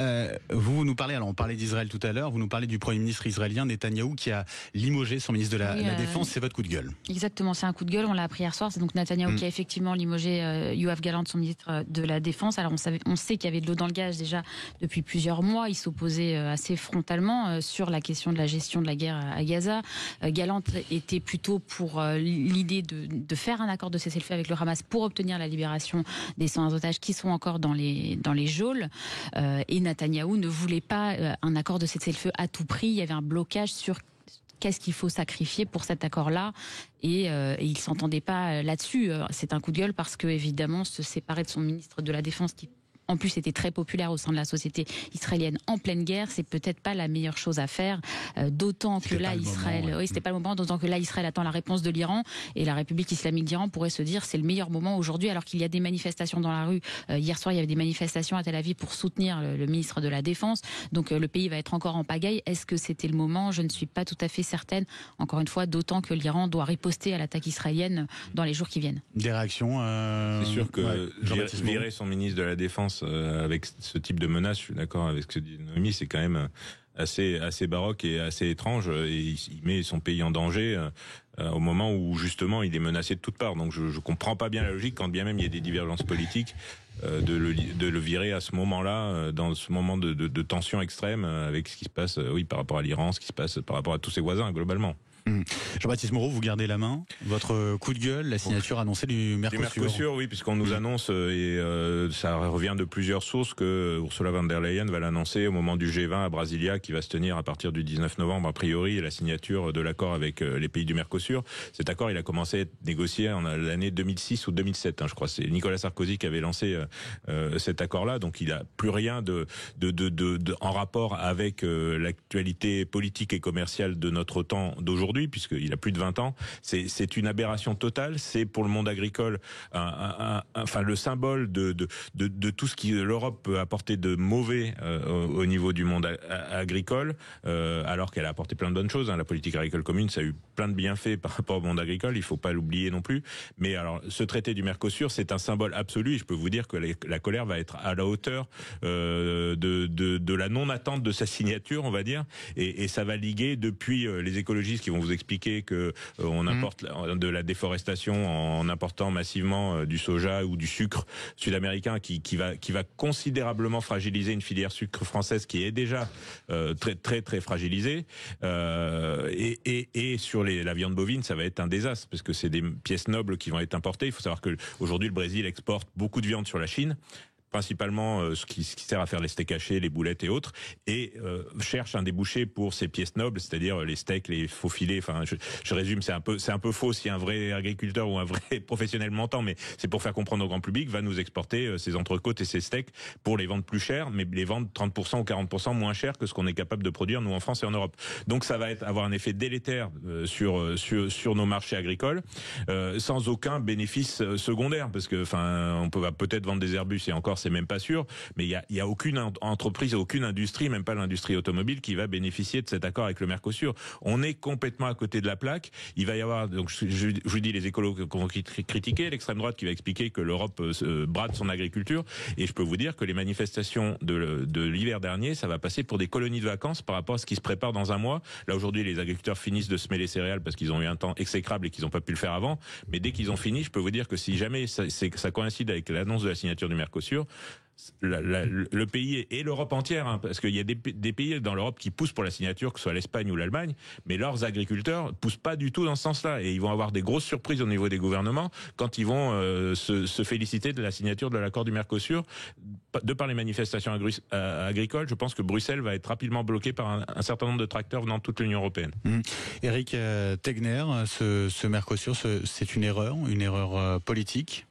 vous nous parlez. Alors, on parlait d'Israël tout à l'heure. Vous nous parlez du Premier ministre israélien Netanyahou qui a limogé son ministre de la Défense. C'est votre coup de gueule. Exactement, c'est un coup de gueule. On l'a appris hier soir. C'est donc Netanyahou qui a effectivement limogé Yoav Gallant, son ministre de la Défense. Alors on sait qu'il y avait de l'eau dans le gaz déjà depuis plusieurs mois. Il s'opposait assez frontalement sur la question de la gestion de la guerre à Gaza. Gallant était plutôt pour l'idée de faire un accord de cessez-le-feu avec le Hamas pour obtenir la libération des 100 otages qui sont encore dans les geôles. Et Netanyahou ne voulait pas un accord de cessez-le-feu à tout prix. Il y avait un blocage sur qu'est-ce qu'il faut sacrifier pour cet accord-là, et il ne s'entendait pas là-dessus. C'est un coup de gueule parce que, évidemment, se séparer de son ministre de la Défense, qui en plus était très populaire au sein de la société israélienne en pleine guerre, c'est peut-être pas la meilleure chose à faire, d'autant que là Israël, oui, c'était pas le moment, d'autant que là Israël attend la réponse de l'Iran, et la République islamique d'Iran pourrait se dire c'est le meilleur moment aujourd'hui, alors qu'il y a des manifestations dans la rue. Hier soir il y avait des manifestations à Tel Aviv pour soutenir le ministre de la Défense, donc le pays va être encore en pagaille. Est-ce que c'était le moment? Je ne suis pas tout à fait certaine, encore une fois, d'autant que l'Iran doit riposter à l'attaque israélienne dans les jours qui viennent. Des réactions C'est sûr que virer son ministre de la Défense avec ce type de menace, je suis d'accord avec ce que dit Noémie, c'est quand même assez baroque et assez étrange, et il met son pays en danger au moment où justement il est menacé de toutes parts. Donc je comprends pas bien la logique, quand bien même il y a des divergences politiques, de le virer à ce moment-là, dans ce moment de tension extrême, avec ce qui se passe par rapport à l'Iran, ce qui se passe par rapport à tous ses voisins globalement. Jean-Baptiste Moreau, vous gardez la main. Votre coup de gueule, la signature annoncée du Mercosur. Du Mercosur, oui, puisqu'on nous annonce, et ça revient de plusieurs sources, que Ursula von der Leyen va l'annoncer au moment du G20 à Brasilia, qui va se tenir à partir du 19 novembre, a priori, la signature de l'accord avec les pays du Mercosur. Cet accord, il a commencé à être négocié en l'année 2006 ou 2007, je crois. C'est Nicolas Sarkozy qui avait lancé cet accord-là, donc il n'a plus rien en rapport avec l'actualité politique et commerciale de notre temps d'aujourd'hui, puisqu'il a plus de 20 ans. C'est une aberration totale. C'est pour le monde agricole le symbole de tout ce qui l'Europe peut apporter de mauvais au niveau du monde agricole, alors qu'elle a apporté plein de bonnes choses. La politique agricole commune, ça a eu plein de bienfaits par rapport au monde agricole. Il faut pas l'oublier non plus. Mais alors, ce traité du Mercosur, c'est un symbole absolu. Et je peux vous dire que la colère va être à la hauteur de la non-attente de sa signature, on va dire. Et ça va liguer depuis les écologistes qui vont vous expliquer que on importe de la déforestation en important massivement du soja ou du sucre sud-américain qui va considérablement fragiliser une filière sucre française qui est déjà très très très fragilisée, et sur la viande bovine, ça va être un désastre parce que c'est des pièces nobles qui vont être importées. Il faut savoir que aujourd'hui le Brésil exporte beaucoup de viande sur la Chine, principalement ce qui sert à faire les steaks hachés, les boulettes et autres, et cherche un débouché pour ces pièces nobles, c'est-à-dire les steaks, les faux filets. Enfin, je résume, c'est un peu faux si un vrai agriculteur ou un vrai professionnel m'entend, mais c'est pour faire comprendre au grand public, va nous exporter ces entrecôtes et ces steaks pour les vendre plus cher, mais les vendre 30% ou 40% moins cher que ce qu'on est capable de produire nous en France et en Europe. Donc ça va avoir un effet délétère sur nos marchés agricoles, sans aucun bénéfice secondaire, parce que on peut peut-être vendre des Airbus, et encore c'est même pas sûr, mais il y a aucune entreprise, aucune industrie, même pas l'industrie automobile, qui va bénéficier de cet accord avec le Mercosur. On est complètement à côté de la plaque. Il va y avoir, donc je vous dis, les écolos qui vont critiquer, l'extrême droite qui va expliquer que l'Europe brade son agriculture, et je peux vous dire que les manifestations de l'hiver dernier, ça va passer pour des colonies de vacances par rapport à ce qui se prépare dans un mois. Là aujourd'hui, les agriculteurs finissent de semer les céréales parce qu'ils ont eu un temps exécrable et qu'ils n'ont pas pu le faire avant, mais dès qu'ils ont fini, je peux vous dire que si jamais ça coïncide avec l'annonce de la signature du Mercosur, le pays et l'Europe entière, parce qu'il y a des pays dans l'Europe qui poussent pour la signature, que ce soit l'Espagne ou l'Allemagne, mais leurs agriculteurs poussent pas du tout dans ce sens-là, et ils vont avoir des grosses surprises au niveau des gouvernements quand ils vont se féliciter de la signature de l'accord du Mercosur. De par les manifestations agricoles, je pense que Bruxelles va être rapidement bloquée par un certain nombre de tracteurs venant de toute l'Union européenne. Éric Tegner, ce Mercosur, c'est une erreur politique?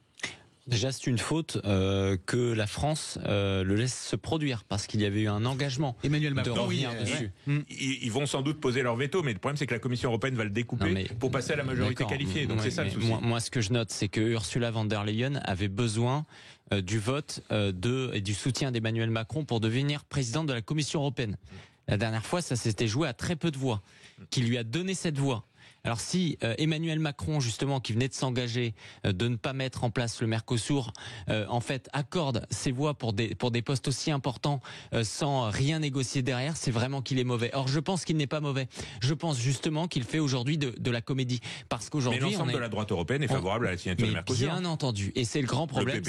Déjà, c'est une faute que la France le laisse se produire, parce qu'il y avait eu un engagement Emmanuel Macron, de revenir dessus. Ils vont sans doute poser leur veto, mais le problème c'est que la Commission européenne va le découper pour passer à la majorité qualifiée. Donc c'est ça le souci. Moi, ce que je note, c'est que Ursula von der Leyen avait besoin du vote et du soutien d'Emmanuel Macron pour devenir présidente de la Commission européenne. La dernière fois, ça s'était joué à très peu de voix. Qui lui a donné cette voix? Alors si Emmanuel Macron, justement, qui venait de s'engager de ne pas mettre en place le Mercosur, en fait, accorde ses voix pour des postes aussi importants sans rien négocier derrière, c'est vraiment qu'il est mauvais. Or, je pense qu'il n'est pas mauvais. Je pense justement qu'il fait aujourd'hui de la comédie. Parce qu'aujourd'hui, mais l'ensemble de la droite européenne est favorable à la signature du Mercosur. Bien entendu. Et c'est le grand problème.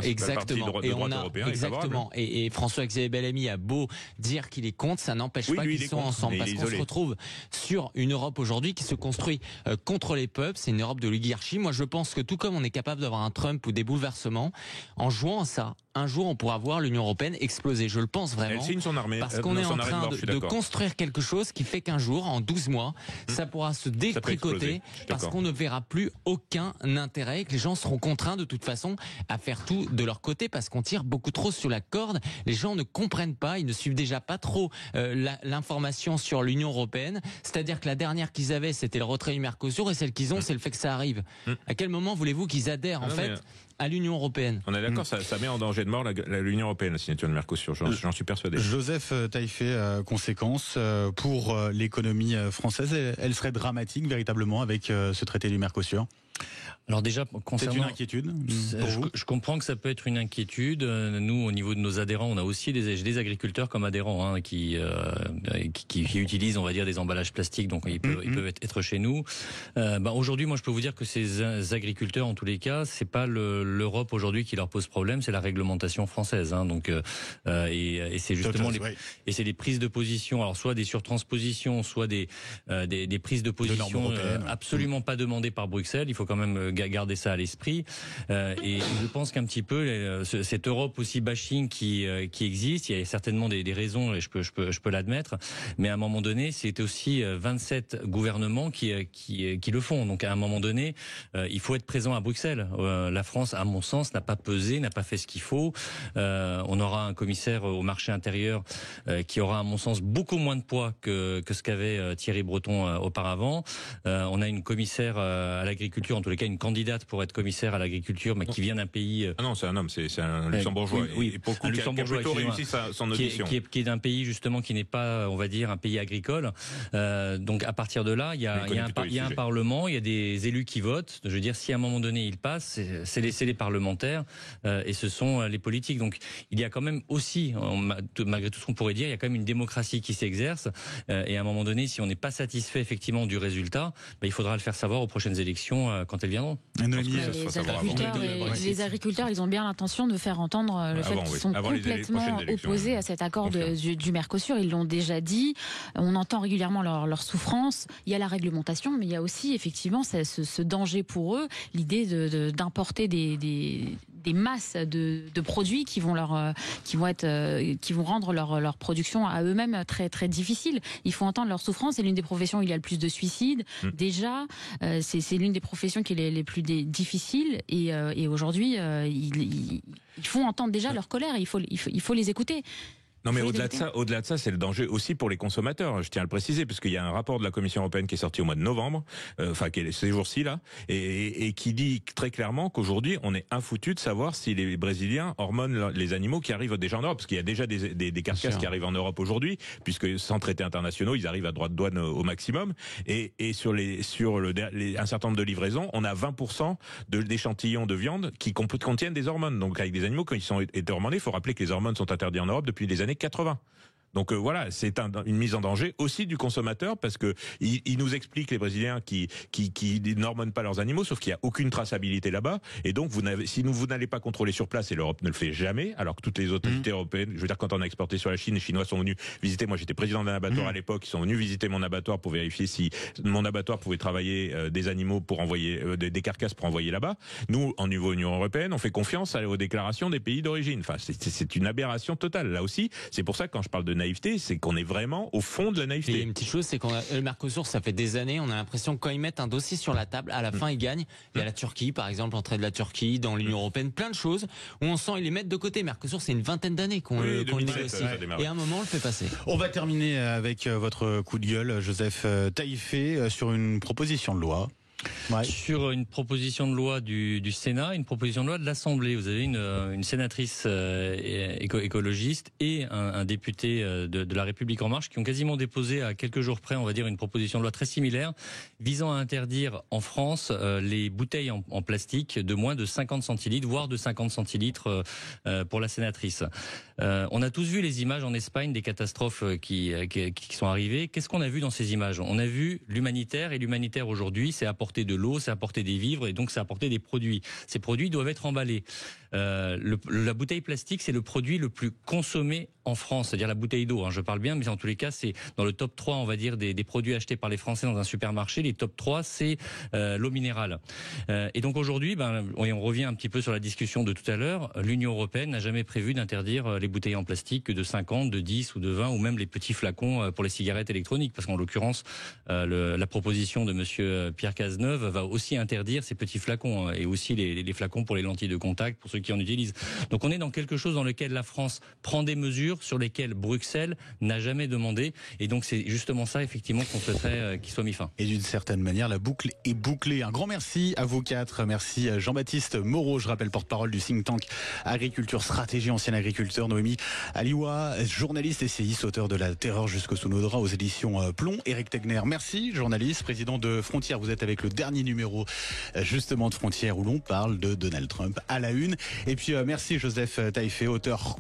Exactement. Et on a exactement. Et François-Xavier Bellamy a beau dire qu'il est contre, ça n'empêche pas qu'ils sont ensemble. Parce qu'on se retrouve sur une Europe aujourd'hui qui se construit contre les peuples. C'est une Europe de l'oligarchie. Moi, je pense que tout comme on est capable d'avoir un Trump ou des bouleversements, en jouant à ça, un jour, on pourra voir l'Union européenne exploser. Je le pense vraiment. Elle signe son armée. Parce qu'on est en train de construire quelque chose qui fait qu'un jour, en 12 mois, ça pourra se détricoter parce qu'on ne verra plus aucun intérêt et que les gens seront contraints de toute façon à faire tout de leur côté parce qu'on tire beaucoup trop sur la corde. Les gens ne comprennent pas, ils ne suivent déjà pas trop l'information sur l'Union européenne. C'est-à-dire que la dernière qu'ils avaient, c'était le retrait du Mercosur et celle qu'ils ont, c'est le fait que ça arrive. À quel moment voulez-vous qu'ils adhèrent à l'Union européenne? On est d'accord, ça met en danger de mort l'Union européenne, la signature de Mercosur, j'en suis persuadé. Joseph Taillefer, conséquence pour l'économie française, elle serait dramatique véritablement avec ce traité du Mercosur? Alors déjà, concernant... C'est une inquiétude pour vous ? Je comprends que ça peut être une inquiétude. Nous, au niveau de nos adhérents, on a aussi des agriculteurs comme adhérents qui utilisent, on va dire, des emballages plastiques, donc ils peuvent être chez nous. Aujourd'hui, moi, je peux vous dire que ces agriculteurs, en tous les cas, c'est pas l'Europe aujourd'hui qui leur pose problème, c'est la réglementation française. Et c'est justement les prises de position, alors soit des surtranspositions, soit des prises de position absolument pas demandées par Bruxelles. Il faut quand même garder ça à l'esprit. Et je pense qu'un petit peu cette Europe aussi bashing qui existe, il y a certainement des raisons et je peux l'admettre, mais à un moment donné, c'est aussi 27 gouvernements qui le font. Donc à un moment donné, il faut être présent à Bruxelles. La France, à mon sens, n'a pas pesé, n'a pas fait ce qu'il faut. On aura un commissaire au marché intérieur qui aura, à mon sens, beaucoup moins de poids que ce qu'avait Thierry Breton auparavant. On a une commissaire à l'agriculture, en tous les cas une candidate pour être commissaire à l'agriculture, mais qui vient d'un pays... Ah non, c'est un homme, c'est un luxembourgeois. Oui, un luxembourgeois qui a plutôt réussi son audition. Qui est d'un pays justement qui n'est pas, on va dire, un pays agricole. Donc à partir de là, il y a un parlement, il y a des élus qui votent. Je veux dire, si à un moment donné il passe, c'est les parlementaires et ce sont les politiques. Donc il y a quand même aussi, malgré tout ce qu'on pourrait dire, il y a quand même une démocratie qui s'exerce. Et à un moment donné, si on n'est pas satisfait effectivement du résultat, il faudra le faire savoir aux prochaines élections quand elles viendront. Les agriculteurs, ils ont bien l'intention de faire entendre le fait qu'ils sont complètement opposés à cet accord du Mercosur. Ils l'ont déjà dit. On entend régulièrement leur souffrance. Il y a la réglementation, mais il y a aussi effectivement ce danger pour eux, l'idée d'importer des masses de produits qui vont rendre leur production à eux-mêmes très très difficile. Il faut entendre leur souffrance. C'est l'une des professions où il y a le plus de suicides. Déjà, c'est l'une des professions qui est les plus difficiles. Et aujourd'hui, ils font entendre déjà leur colère. Il faut les écouter. Non, mais au-delà de ça, c'est le danger aussi pour les consommateurs. Je tiens à le préciser, parce qu'il y a un rapport de la Commission européenne qui est sorti au mois de novembre, qui est ces jours-ci là, et qui dit très clairement qu'aujourd'hui, on est infoutu de savoir si les Brésiliens hormonent les animaux qui arrivent déjà en Europe, parce qu'il y a déjà des carcasses qui arrivent en Europe aujourd'hui, puisque sans traités internationaux, ils arrivent à droit de douane au maximum. Et sur un certain nombre de livraisons, on a 20% d'échantillons de viande qui contiennent des hormones. Donc avec des animaux quand ils sont été hormonés, il faut rappeler que les hormones sont interdites en Europe depuis les années 80. Donc voilà, c'est une mise en danger aussi du consommateur, parce que ils nous expliquent, les Brésiliens, qui n'hormonent pas leurs animaux, sauf qu'il n'y a aucune traçabilité là-bas. Et donc vous n'allez pas contrôler sur place, et l'Europe ne le fait jamais, alors que toutes les autorités européennes, je veux dire, quand on a exporté sur la Chine, les Chinois sont venus visiter. Moi, j'étais président d'un abattoir à l'époque, ils sont venus visiter mon abattoir pour vérifier si mon abattoir pouvait travailler des animaux pour envoyer des carcasses pour envoyer là-bas. Nous, en niveau Union européenne, on fait confiance aux déclarations des pays d'origine. Enfin, c'est une aberration totale. Là aussi, c'est pour ça que quand je parle de naïveté, c'est qu'on est vraiment au fond de la naïveté. Et une petite chose, c'est le Mercosur, ça fait des années, on a l'impression que quand ils mettent un dossier sur la table, à la fin ils gagnent. Il y a la Turquie, par exemple, l'entrée de la Turquie dans l'Union européenne, plein de choses où on sent ils les mettent de côté. Mercosur, c'est une vingtaine d'années qu'on le négocie. Et à un moment, on le fait passer. On va terminer avec votre coup de gueule, Joseph Taillefer, sur une proposition de loi. Ouais. Sur une proposition de loi du Sénat, une proposition de loi de l'Assemblée. Vous avez une sénatrice écologiste et un député de La République En Marche qui ont quasiment déposé à quelques jours près, on va dire, une proposition de loi très similaire visant à interdire en France les bouteilles en plastique de moins de 50 centilitres, voire de 50 centilitres pour la sénatrice. On a tous vu les images en Espagne des catastrophes qui sont arrivées. Qu'est-ce qu'on a vu dans ces images? On a vu l'humanitaire, et l'humanitaire aujourd'hui, c'est apporter de l'eau, c'est apporter des vivres, et donc c'est apporter des produits. Ces produits doivent être emballés. La bouteille plastique, c'est le produit le plus consommé en France, c'est-à-dire la bouteille d'eau, hein, je parle bien, mais en tous les cas, c'est dans le top 3, on va dire, des produits achetés par les Français dans un supermarché. Les top 3, c'est l'eau minérale. Et donc aujourd'hui, on revient un petit peu sur la discussion de tout à l'heure, l'Union européenne n'a jamais prévu d'interdire les bouteilles en plastique que de 50, de 10 ou de 20, ou même les petits flacons pour les cigarettes électroniques, parce qu'en l'occurrence, la proposition de monsieur Pierre Cazeneuve va aussi interdire ces petits flacons, et aussi les flacons pour les lentilles de contact, pour ceux qui en utilisent. Donc on est dans quelque chose dans lequel la France prend des mesures sur lesquelles Bruxelles n'a jamais demandé, et donc c'est justement ça effectivement qu'on souhaiterait qu'il soit mis fin. Et d'une certaine manière, la boucle est bouclée. Un grand merci à vous quatre. Merci à Jean-Baptiste Moreau, je rappelle porte-parole du think tank Agriculture Stratégie, ancien agriculteur. Noémie Aliwa, journaliste essayiste, auteur de La Terreur jusqu'au sous nos draps aux éditions Plomb. Éric Tegner, merci, journaliste, président de Frontières. Vous êtes avec le dernier numéro justement de Frontières où l'on parle de Donald Trump à la une. Et puis merci Joseph Taillefer, auteur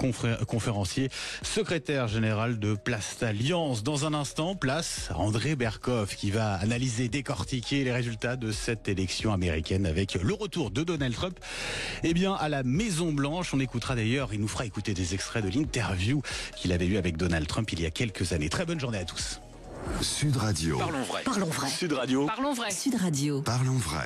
conférencier, secrétaire général de Place Alliance. Dans un instant, place à André Berkoff qui va analyser, décortiquer les résultats de cette élection américaine avec le retour de Donald Trump à la Maison Blanche. On écoutera d'ailleurs, il nous fera écouter des extraits de l'interview qu'il avait eu avec Donald Trump il y a quelques années. Très bonne journée à tous. Sud Radio. Parlons vrai. Parlons vrai. Sud Radio. Parlons vrai. Sud Radio. Parlons vrai.